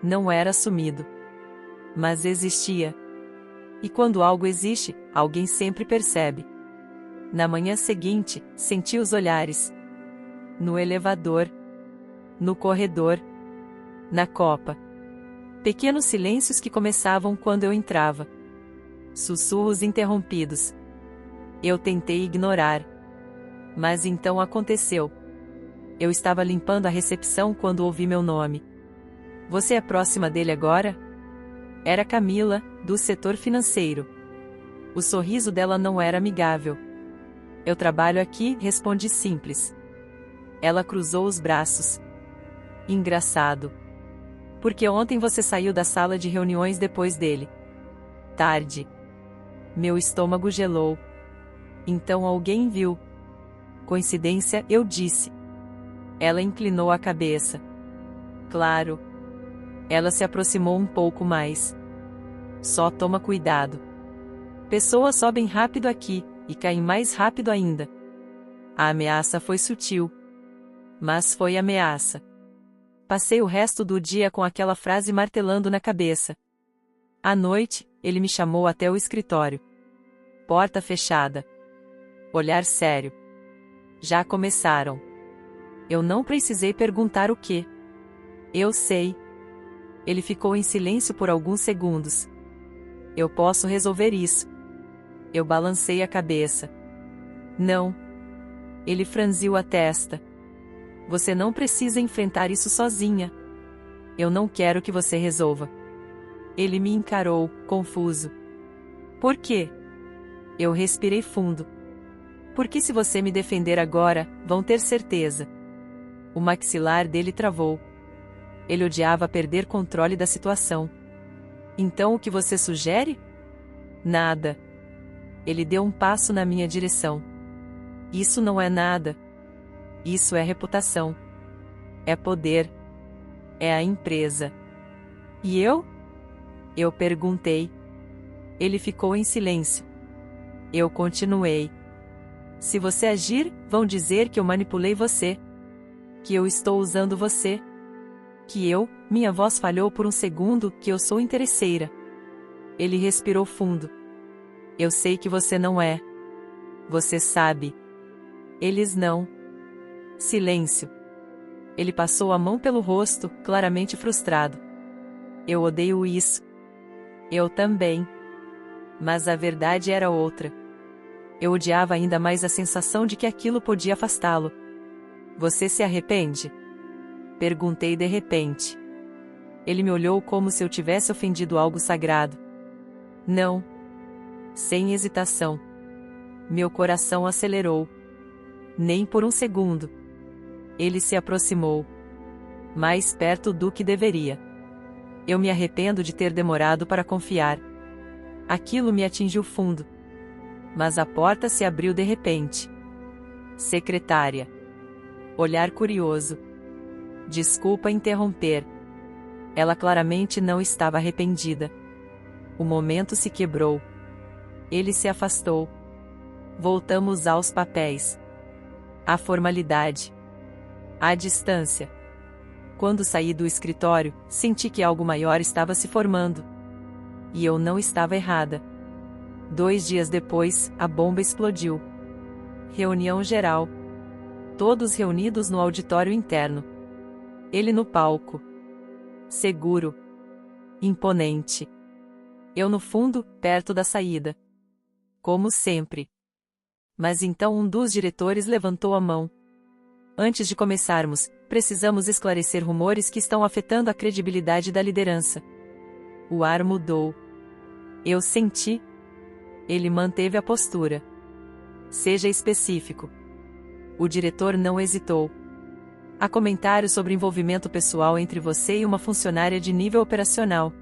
Não era assumido. Mas existia. E quando algo existe, alguém sempre percebe. Na manhã seguinte, senti os olhares. No elevador. No corredor. Na copa. Pequenos silêncios que começavam quando eu entrava. Sussurros interrompidos. Eu tentei ignorar. Mas então aconteceu. Eu estava limpando a recepção quando ouvi meu nome. Você é próxima dele agora? Era Camila, do setor financeiro. O sorriso dela não era amigável. Eu trabalho aqui, respondi simples. Ela cruzou os braços. Engraçado. Porque ontem você saiu da sala de reuniões depois dele. Tarde. Meu estômago gelou. Então alguém viu. Coincidência, eu disse. Ela inclinou a cabeça. Claro. Ela se aproximou um pouco mais. Só toma cuidado. Pessoas sobem rápido aqui, e caem mais rápido ainda. A ameaça foi sutil. Mas foi ameaça. Passei o resto do dia com aquela frase martelando na cabeça. À noite, ele me chamou até o escritório. porta fechada. Olhar sério. Já começaram. Eu não precisei perguntar o quê. Eu sei. Ele ficou em silêncio por alguns segundos. Eu posso resolver isso. Eu balancei a cabeça. Não. Ele franziu a testa. Você não precisa enfrentar isso sozinha. Eu não quero que você resolva. Ele me encarou, confuso. Por quê? Eu respirei fundo. Porque se você me defender agora, vão ter certeza. O maxilar dele travou. Ele odiava perder controle da situação. Então o que você sugere? Nada. Ele deu um passo na minha direção. Isso não é nada. Isso é reputação. É poder. É a empresa. E eu? Eu perguntei. Ele ficou em silêncio. Eu continuei. Se você agir, vão dizer que eu manipulei você. Que eu estou usando você. Que minha voz falhou por um segundo, que eu sou interesseira. Ele respirou fundo. Eu sei que você não é. Você sabe. Eles não. Silêncio. Ele passou a mão pelo rosto, claramente frustrado. Eu odeio isso. Eu também. Mas a verdade era outra. Eu odiava ainda mais a sensação de que aquilo podia afastá-lo. Você se arrepende? Perguntei de repente. Ele me olhou como se eu tivesse ofendido algo sagrado. Não. Sem hesitação. Meu coração acelerou. Nem por um segundo. Ele se aproximou. Mais perto do que deveria. Eu me arrependo de ter demorado para confiar. Aquilo me atingiu fundo. Mas a porta se abriu de repente. Secretária. Olhar curioso. Desculpa interromper. Ela claramente não estava arrependida. O momento se quebrou. Ele se afastou. Voltamos aos papéis. À formalidade. À distância. Quando saí do escritório, senti que algo maior estava se formando. E eu não estava errada. 2 dias depois, a bomba explodiu. Reunião geral. Todos reunidos no auditório interno. Ele no palco. Seguro. Imponente. Eu no fundo, perto da saída. Como sempre. Mas então um dos diretores levantou a mão. Antes de começarmos, precisamos esclarecer rumores que estão afetando a credibilidade da liderança. O ar mudou. Eu senti. Ele manteve a postura. Seja específico. O diretor não hesitou. Há comentários sobre envolvimento pessoal entre você e uma funcionária de nível operacional.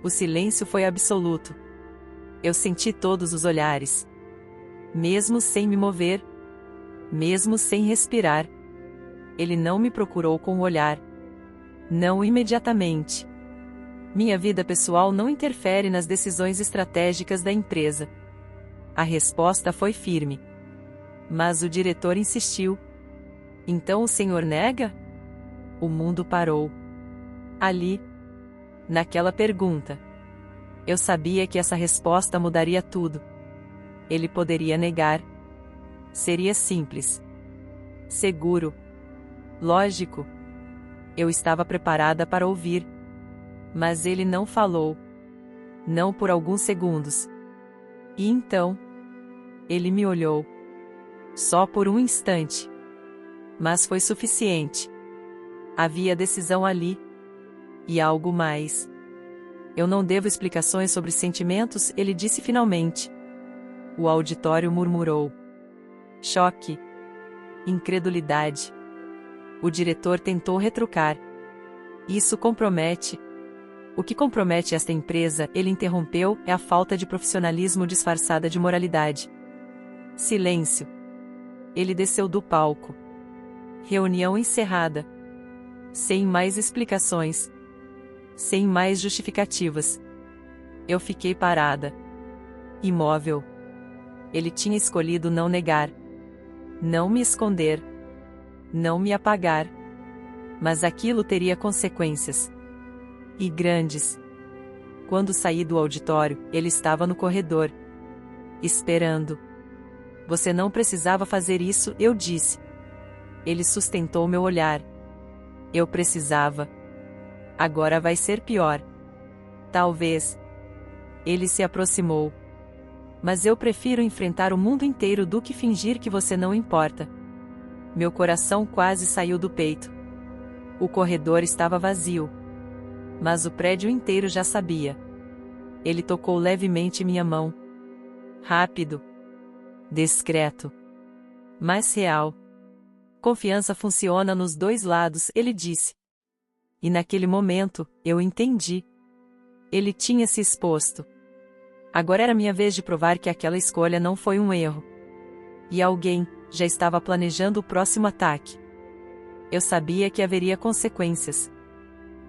O silêncio foi absoluto. Eu senti todos os olhares. Mesmo sem me mover. Mesmo sem respirar. Ele não me procurou com o olhar. Não imediatamente. Minha vida pessoal não interfere nas decisões estratégicas da empresa. A resposta foi firme. Mas o diretor insistiu. Então o senhor nega? O mundo parou. Ali. Naquela pergunta. Eu sabia que essa resposta mudaria tudo. Ele poderia negar. Seria simples. Seguro. Lógico. Eu estava preparada para ouvir. Mas ele não falou. Não por alguns segundos. E então? Ele me olhou. Só por um instante. Mas foi suficiente. Havia decisão ali. E algo mais. Eu não devo explicações sobre sentimentos, ele disse finalmente. O auditório murmurou. Choque. Incredulidade. O diretor tentou retrucar. Isso compromete. O que compromete esta empresa, ele interrompeu, é a falta de profissionalismo disfarçada de moralidade. Silêncio. Ele desceu do palco. Reunião encerrada. Sem mais explicações. Sem mais justificativas. Eu fiquei parada. Imóvel. Ele tinha escolhido não negar. Não me esconder. Não me apagar. Mas aquilo teria consequências. E grandes. Quando saí do auditório, ele estava no corredor. Esperando. Você não precisava fazer isso, eu disse. Ele sustentou meu olhar. Eu precisava. Agora vai ser pior. Talvez. Ele se aproximou. Mas eu prefiro enfrentar o mundo inteiro do que fingir que você não importa. Meu coração quase saiu do peito. O corredor estava vazio. Mas o prédio inteiro já sabia. Ele tocou levemente minha mão. Rápido. Discreto. Mas real. Confiança funciona nos dois lados, ele disse. E naquele momento, eu entendi. Ele tinha se exposto. Agora era minha vez de provar que aquela escolha não foi um erro. E alguém já estava planejando o próximo ataque. Eu sabia que haveria consequências.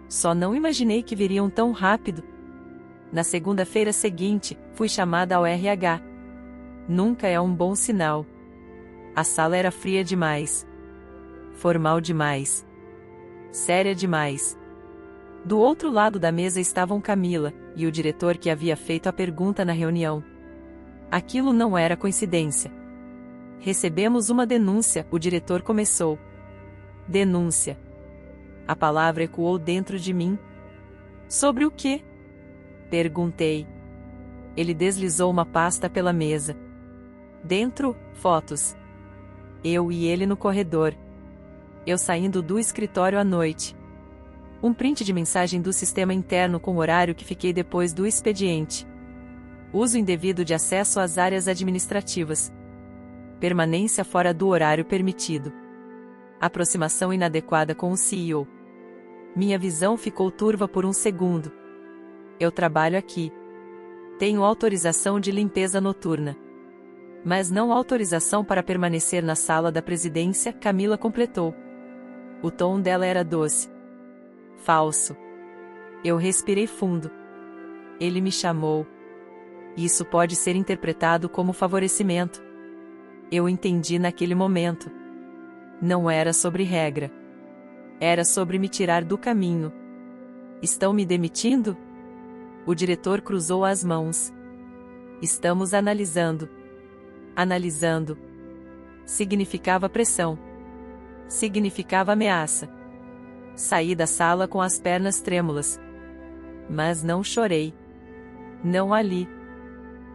Só não imaginei que viriam tão rápido. Na segunda-feira seguinte, fui chamada ao RH. Nunca é um bom sinal. A sala era fria demais. Formal demais. Séria demais. Do outro lado da mesa estavam Camila e o diretor que havia feito a pergunta na reunião. Aquilo não era coincidência. Recebemos uma denúncia, o diretor começou. Denúncia. A palavra ecoou dentro de mim. Sobre o quê? Perguntei. Ele deslizou uma pasta pela mesa. Dentro, fotos. Eu e ele no corredor. Eu saindo do escritório à noite. Um print de mensagem do sistema interno com o horário que fiquei depois do expediente. Uso indevido de acesso às áreas administrativas. Permanência fora do horário permitido. Aproximação inadequada com o CEO. Minha visão ficou turva por um segundo. Eu trabalho aqui. Tenho autorização de limpeza noturna. Mas não autorização para permanecer na sala da presidência, Camila completou. O tom dela era doce. Falso. Eu respirei fundo. Ele me chamou. Isso pode ser interpretado como favorecimento. Eu entendi naquele momento. Não era sobre regra. Era sobre me tirar do caminho. Estão me demitindo? O diretor cruzou as mãos. Estamos analisando. Analisando. Significava pressão. Significava ameaça. Saí da sala com as pernas trêmulas. Mas não chorei. Não ali.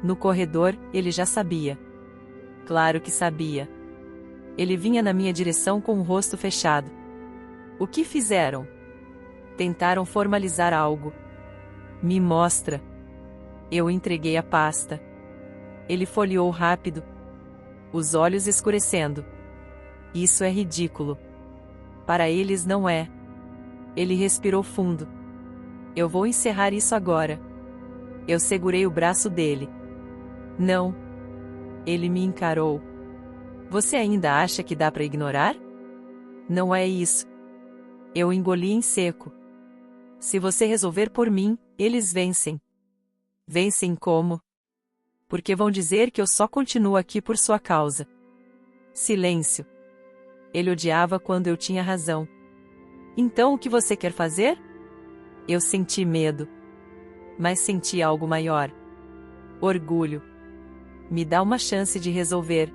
No corredor, ele já sabia. Claro que sabia. Ele vinha na minha direção com o rosto fechado. O que fizeram? Tentaram formalizar algo. Me mostra. Eu entreguei a pasta. Ele folheou rápido. Os olhos escurecendo. Isso é ridículo. Para eles não é. Ele respirou fundo. Eu vou encerrar isso agora. Eu segurei o braço dele. Não. Ele me encarou. Você ainda acha que dá para ignorar? Não é isso. Eu engoli em seco. Se você resolver por mim, eles vencem. Vencem como? Porque vão dizer que eu só continuo aqui por sua causa. Silêncio. Ele odiava quando eu tinha razão. Então o que você quer fazer? Eu senti medo. Mas senti algo maior. Orgulho. Me dá uma chance de resolver.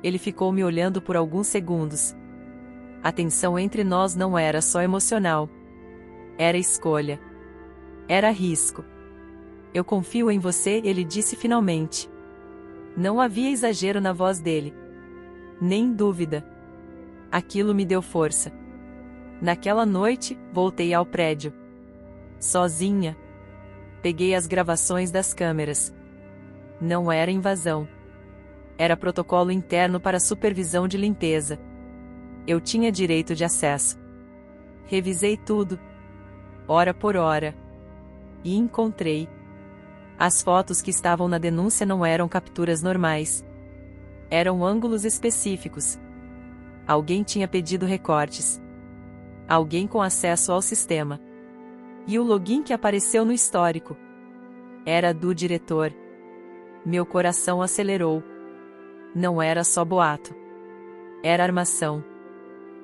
Ele ficou me olhando por alguns segundos. A tensão entre nós não era só emocional. Era escolha. Era risco. Eu confio em você, ele disse finalmente. Não havia exagero na voz dele. Nem dúvida. Aquilo me deu força. Naquela noite, voltei ao prédio. Sozinha. Peguei as gravações das câmeras. Não era invasão. Era protocolo interno para supervisão de limpeza. Eu tinha direito de acesso. Revisei tudo. Hora por hora. E encontrei. As fotos que estavam na denúncia não eram capturas normais. Eram ângulos específicos. Alguém tinha pedido recortes. Alguém com acesso ao sistema. E o login que apareceu no histórico era do diretor. Meu coração acelerou. Não era só boato. Era armação.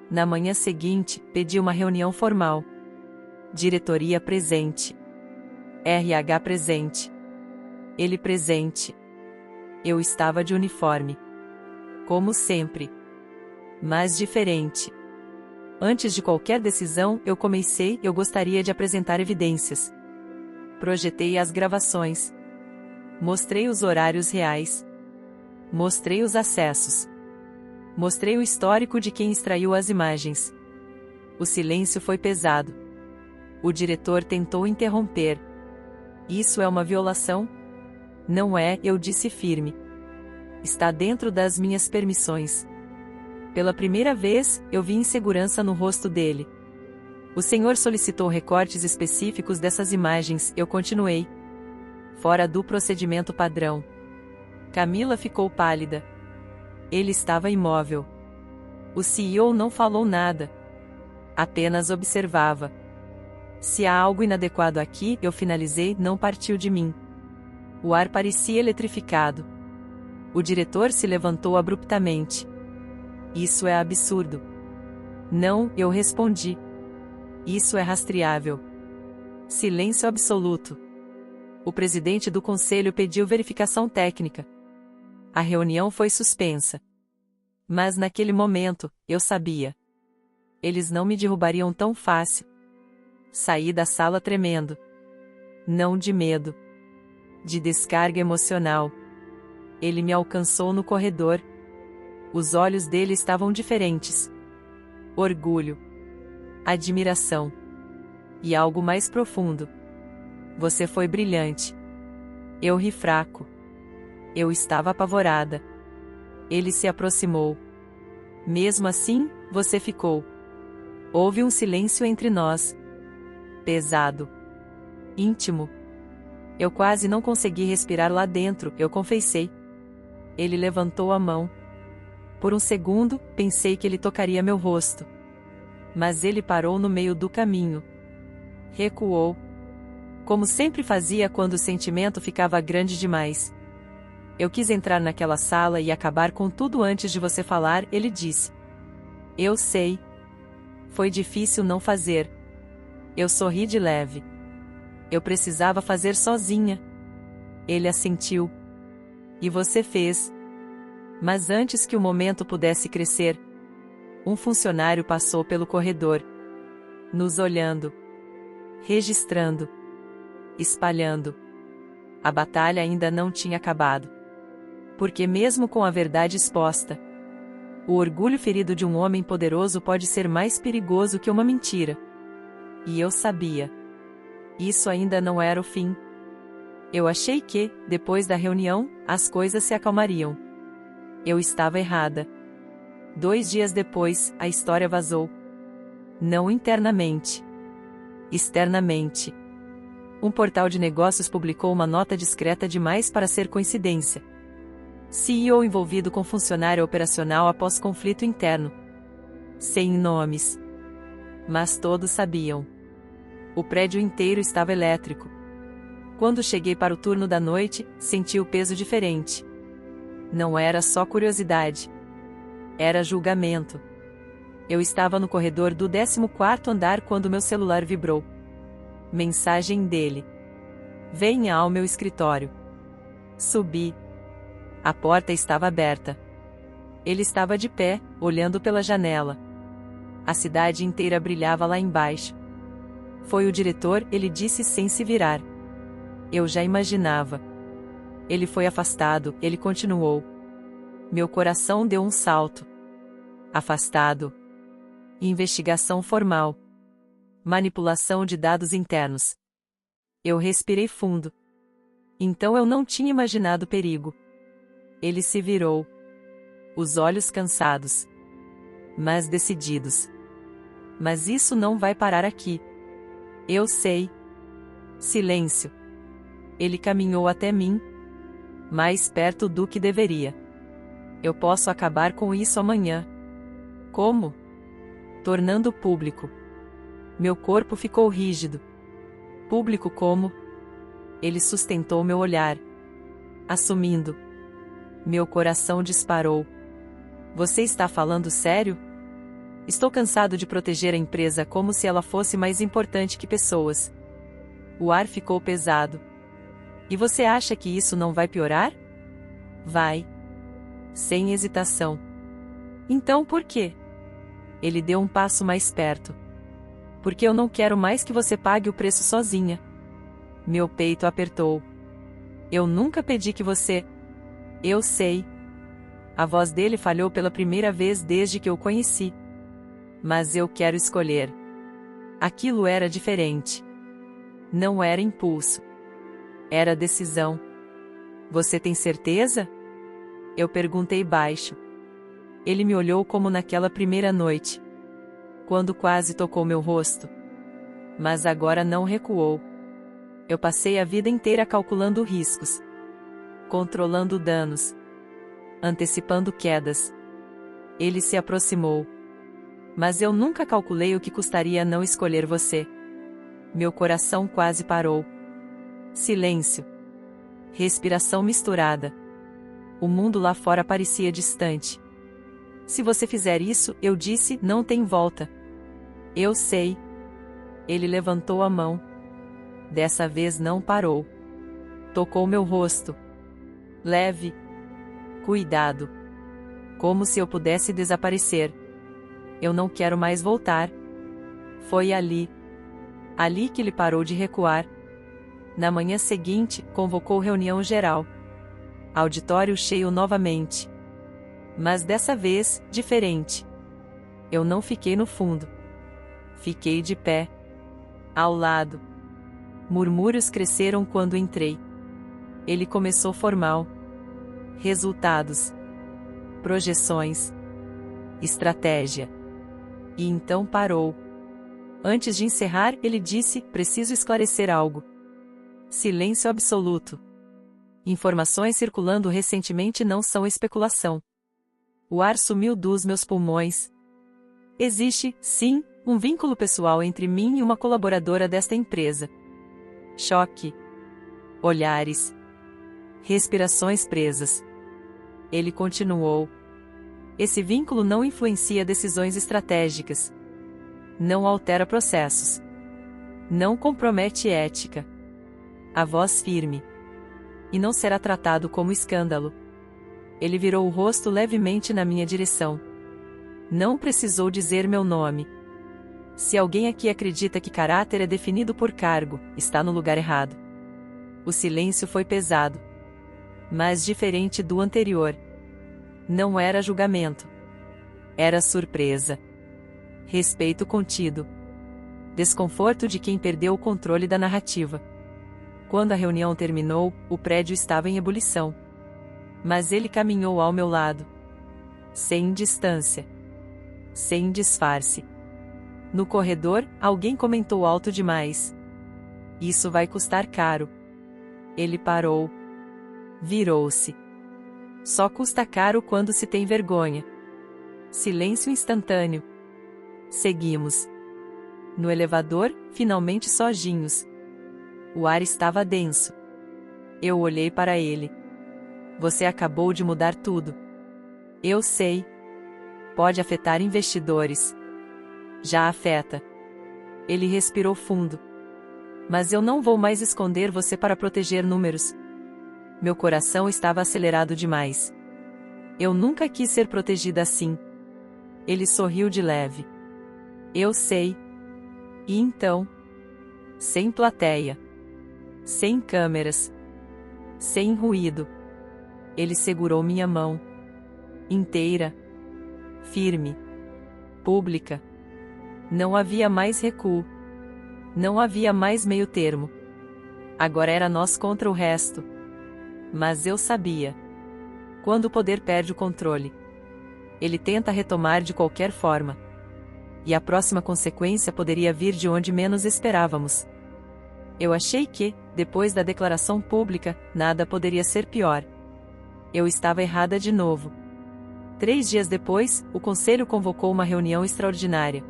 Na manhã seguinte, pedi uma reunião formal. Diretoria presente. RH presente. Ele presente. Eu estava de uniforme. Como sempre. Mas diferente. Antes de qualquer decisão, eu gostaria de apresentar evidências. Projetei as gravações. Mostrei os horários reais. Mostrei os acessos. Mostrei o histórico de quem extraiu as imagens. O silêncio foi pesado. O diretor tentou interromper. Isso é uma violação? Não é, eu disse firme. Está dentro das minhas permissões. Pela primeira vez, eu vi insegurança no rosto dele. O senhor solicitou recortes específicos dessas imagens, eu continuei. Fora do procedimento padrão. Camila ficou pálida. Ele estava imóvel. O CEO não falou nada. Apenas observava. Se há algo inadequado aqui, eu finalizei, não partiu de mim. O ar parecia eletrificado. O diretor se levantou abruptamente. Isso é absurdo. Não, eu respondi. Isso é rastreável. Silêncio absoluto. O presidente do conselho pediu verificação técnica. A reunião foi suspensa. Mas naquele momento, eu sabia. Eles não me derrubariam tão fácil. Saí da sala tremendo. Não de medo. De descarga emocional. Ele me alcançou no corredor. Os olhos dele estavam diferentes. Orgulho. Admiração. E algo mais profundo. Você foi brilhante. Eu ri fraco. Eu estava apavorada. Ele se aproximou. Mesmo assim, você ficou. Houve um silêncio entre nós. Pesado. Íntimo. Eu quase não consegui respirar lá dentro, eu confessei. Ele levantou a mão. Por um segundo, pensei que ele tocaria meu rosto. Mas ele parou no meio do caminho. Recuou. Como sempre fazia quando o sentimento ficava grande demais. Eu quis entrar naquela sala e acabar com tudo antes de você falar, ele disse. Eu sei. Foi difícil não fazer. Eu sorri de leve. Eu precisava fazer sozinha. Ele assentiu. E você fez. Mas antes que o momento pudesse crescer, um funcionário passou pelo corredor, nos olhando, registrando, espalhando. A batalha ainda não tinha acabado. Porque mesmo com a verdade exposta, o orgulho ferido de um homem poderoso pode ser mais perigoso que uma mentira. E eu sabia. Isso ainda não era o fim. Eu achei que, depois da reunião, as coisas se acalmariam. Eu estava errada. 2 dias depois, a história vazou. Não internamente. Externamente. Um portal de negócios publicou uma nota discreta demais para ser coincidência. CEO envolvido com funcionário operacional após conflito interno. Sem nomes. Mas todos sabiam. O prédio inteiro estava elétrico. Quando cheguei para o turno da noite, senti o peso diferente. Não era só curiosidade. Era julgamento. Eu estava no corredor do 14º andar quando meu celular vibrou. Mensagem dele. Venha ao meu escritório. Subi. A porta estava aberta. Ele estava de pé, olhando pela janela. A cidade inteira brilhava lá embaixo. Foi o diretor, ele disse sem se virar. Eu já imaginava. Ele foi afastado, ele continuou. Meu coração deu um salto. Afastado. Investigação formal. Manipulação de dados internos. Eu respirei fundo. Então eu não tinha imaginado perigo. Ele se virou. Os olhos cansados. Mas decididos. Mas isso não vai parar aqui. Eu sei. Silêncio. Ele caminhou até mim. Mais perto do que deveria. Eu posso acabar com isso amanhã. Como? Tornando público. Meu corpo ficou rígido. Público como? Ele sustentou meu olhar. Assumindo. Meu coração disparou. Você está falando sério? Estou cansado de proteger a empresa como se ela fosse mais importante que pessoas. O ar ficou pesado. E você acha que isso não vai piorar? Vai. Sem hesitação. Então por quê? Ele deu um passo mais perto. Porque eu não quero mais que você pague o preço sozinha. Meu peito apertou. Eu nunca pedi que você... Eu sei. A voz dele falhou pela primeira vez desde que eu o conheci. Mas eu quero escolher. Aquilo era diferente. Não era impulso. Era decisão. Você tem certeza? Eu perguntei baixo. Ele me olhou como naquela primeira noite, quando quase tocou meu rosto. Mas agora não recuou. Eu passei a vida inteira calculando riscos, controlando danos, antecipando quedas. Ele se aproximou. Mas eu nunca calculei o que custaria não escolher você. Meu coração quase parou. Silêncio. Respiração misturada. O mundo lá fora parecia distante. Se você fizer isso, eu disse, não tem volta. Eu sei. Ele levantou a mão. Dessa vez não parou. Tocou meu rosto. Leve. Cuidado. Como se eu pudesse desaparecer. Eu não quero mais voltar. Foi ali. Ali que ele parou de recuar. Na manhã seguinte, convocou reunião geral. Auditório cheio novamente. Mas dessa vez, diferente. Eu não fiquei no fundo. Fiquei de pé. Ao lado. Murmúrios cresceram quando entrei. Ele começou formal. Resultados. Projeções. Estratégia. E então parou. Antes de encerrar, ele disse, preciso esclarecer algo. Silêncio absoluto. Informações circulando recentemente não são especulação. O ar sumiu dos meus pulmões. Existe, sim, um vínculo pessoal entre mim e uma colaboradora desta empresa. Choque. Olhares. Respirações presas. Ele continuou. Esse vínculo não influencia decisões estratégicas. Não altera processos. Não compromete ética. A voz firme. E não será tratado como escândalo. Ele virou o rosto levemente na minha direção. Não precisou dizer meu nome. Se alguém aqui acredita que caráter é definido por cargo, está no lugar errado. O silêncio foi pesado. Mas diferente do anterior. Não era julgamento. Era surpresa. Respeito contido. Desconforto de quem perdeu o controle da narrativa. Quando a reunião terminou, o prédio estava em ebulição. Mas ele caminhou ao meu lado. Sem distância. Sem disfarce. No corredor, alguém comentou alto demais. Isso vai custar caro. Ele parou. Virou-se. Só custa caro quando se tem vergonha. Silêncio instantâneo. Seguimos. No elevador, finalmente sozinhos. O ar estava denso. Eu olhei para ele. Você acabou de mudar tudo. Eu sei. Pode afetar investidores. Já afeta. Ele respirou fundo. Mas eu não vou mais esconder você para proteger números. Meu coração estava acelerado demais. Eu nunca quis ser protegida assim. Ele sorriu de leve. Eu sei. E então? Sem plateia. Sem câmeras. Sem ruído. Ele segurou minha mão. Inteira. Firme. Pública. Não havia mais recuo. Não havia mais meio termo. Agora era nós contra o resto. Mas eu sabia. Quando o poder perde o controle, ele tenta retomar de qualquer forma. E a próxima consequência poderia vir de onde menos esperávamos. Eu achei que, depois da declaração pública, nada poderia ser pior. Eu estava errada de novo. 3 dias depois, o conselho convocou uma reunião extraordinária.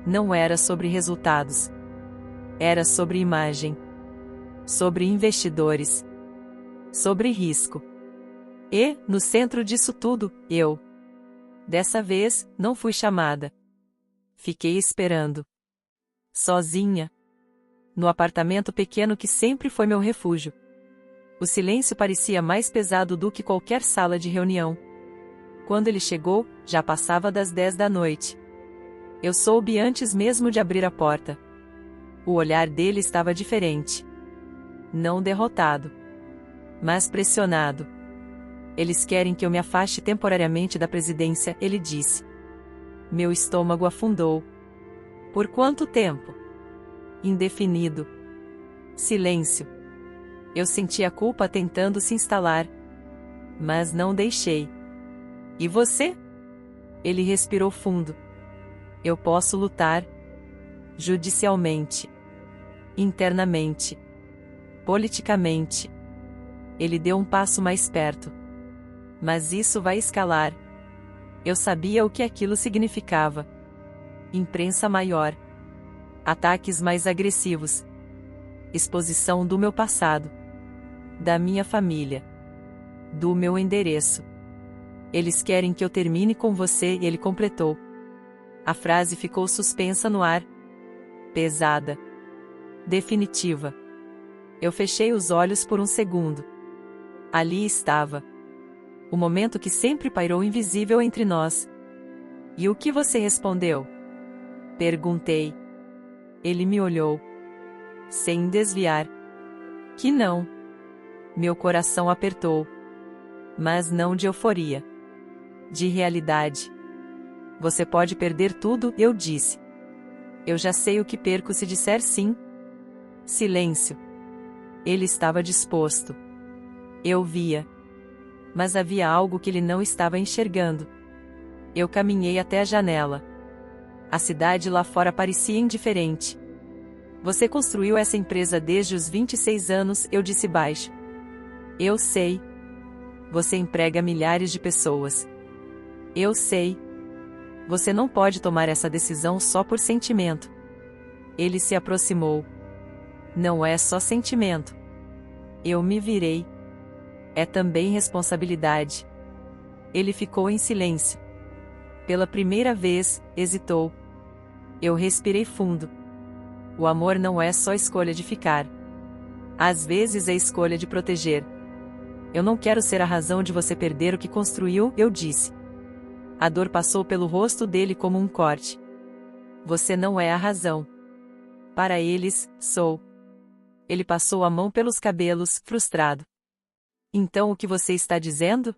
Não era sobre resultados. Era sobre imagem. Sobre investidores. Sobre risco. E, no centro disso tudo, eu. Dessa vez, não fui chamada. Fiquei esperando. Sozinha. No apartamento pequeno que sempre foi meu refúgio. O silêncio parecia mais pesado do que qualquer sala de reunião. Quando ele chegou, já passava das 10 da noite. Eu soube antes mesmo de abrir a porta. O olhar dele estava diferente. Não derrotado, mas pressionado. Eles querem que eu me afaste temporariamente da presidência, ele disse. Meu estômago afundou. Por quanto tempo? Indefinido. Silêncio. Eu senti a culpa tentando se instalar. Mas não deixei. E você? Ele respirou fundo. Eu posso lutar. Judicialmente. Internamente. Politicamente. Ele deu um passo mais perto. Mas isso vai escalar. Eu sabia o que aquilo significava. Imprensa maior. Ataques mais agressivos. Exposição do meu passado. Da minha família. Do meu endereço. Eles querem que eu termine com você, ele completou. A frase ficou suspensa no ar. Pesada. Definitiva. Eu fechei os olhos por um segundo. Ali estava. O momento que sempre pairou invisível entre nós. E o que você respondeu? Perguntei. Ele me olhou. Sem desviar. Que não. Meu coração apertou. Mas não de euforia. De realidade. Você pode perder tudo, eu disse. Eu já sei o que perco se disser sim. Silêncio. Ele estava disposto. Eu via. Mas havia algo que ele não estava enxergando. Eu caminhei até a janela. A cidade lá fora parecia indiferente. Você construiu essa empresa desde os 26 anos, eu disse baixo. Eu sei. Você emprega milhares de pessoas. Eu sei. Você não pode tomar essa decisão só por sentimento. Ele se aproximou. Não é só sentimento. Eu me virei. É também responsabilidade. Ele ficou em silêncio. Pela primeira vez, hesitou. Eu respirei fundo. O amor não é só escolha de ficar. Às vezes é escolha de proteger. Eu não quero ser a razão de você perder o que construiu, eu disse. A dor passou pelo rosto dele como um corte. Você não é a razão. Para eles, sou. Ele passou a mão pelos cabelos, frustrado. Então o que você está dizendo?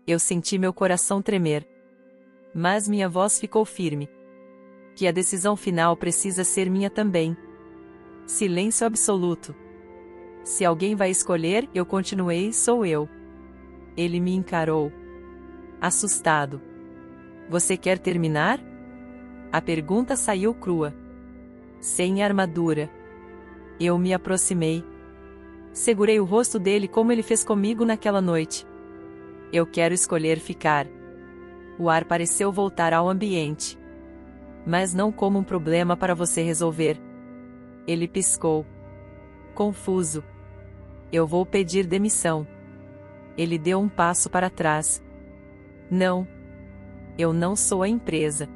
Eu senti meu coração tremer. Mas minha voz ficou firme. Que a decisão final precisa ser minha também. Silêncio absoluto. Se alguém vai escolher, eu continuei, sou eu. Ele me encarou. Assustado. Você quer terminar? A pergunta saiu crua. Sem armadura. Eu me aproximei. Segurei o rosto dele como ele fez comigo naquela noite. Eu quero escolher ficar. O ar pareceu voltar ao ambiente. Mas não como um problema para você resolver. Ele piscou. Confuso. Eu vou pedir demissão. Ele deu um passo para trás. Não. Eu não sou a empresa.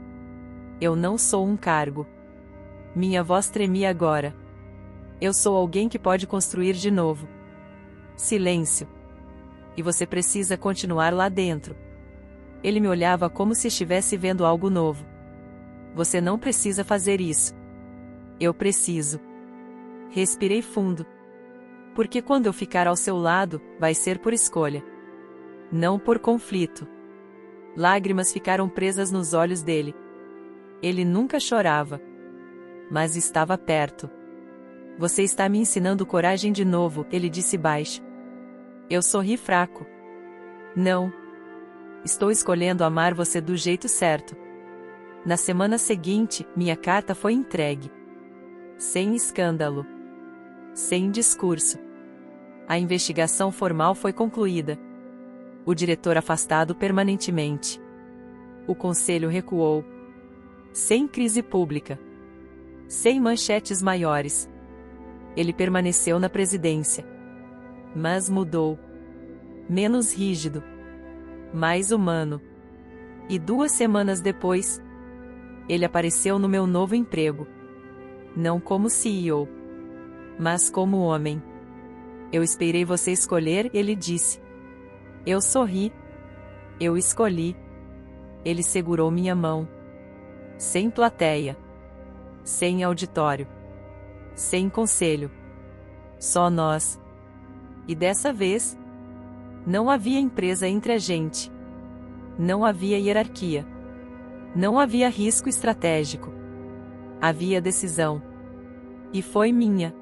Eu não sou um cargo. Minha voz tremia agora. Eu sou alguém que pode construir de novo. Silêncio. E você precisa continuar lá dentro. Ele me olhava como se estivesse vendo algo novo. Você não precisa fazer isso. Eu preciso. Respirei fundo. Porque quando eu ficar ao seu lado, vai ser por escolha. Não por conflito. Lágrimas ficaram presas nos olhos dele. Ele nunca chorava. Mas estava perto. Você está me ensinando coragem de novo, ele disse baixo. Eu sorri fraco. Não. Estou escolhendo amar você do jeito certo. Na semana seguinte, minha carta foi entregue. Sem escândalo. Sem discurso. A investigação formal foi concluída. O diretor afastado permanentemente. O conselho recuou. Sem crise pública. Sem manchetes maiores. Ele permaneceu na presidência. Mas mudou. Menos rígido. Mais humano. E 2 semanas depois, ele apareceu no meu novo emprego. Não como CEO, mas como homem. Eu esperei você escolher, ele disse. Eu sorri. Eu escolhi. Ele segurou minha mão. Sem plateia. Sem auditório. Sem conselho. Só nós. E dessa vez, não havia empresa entre a gente. Não havia hierarquia. Não havia risco estratégico. Havia decisão. E foi minha.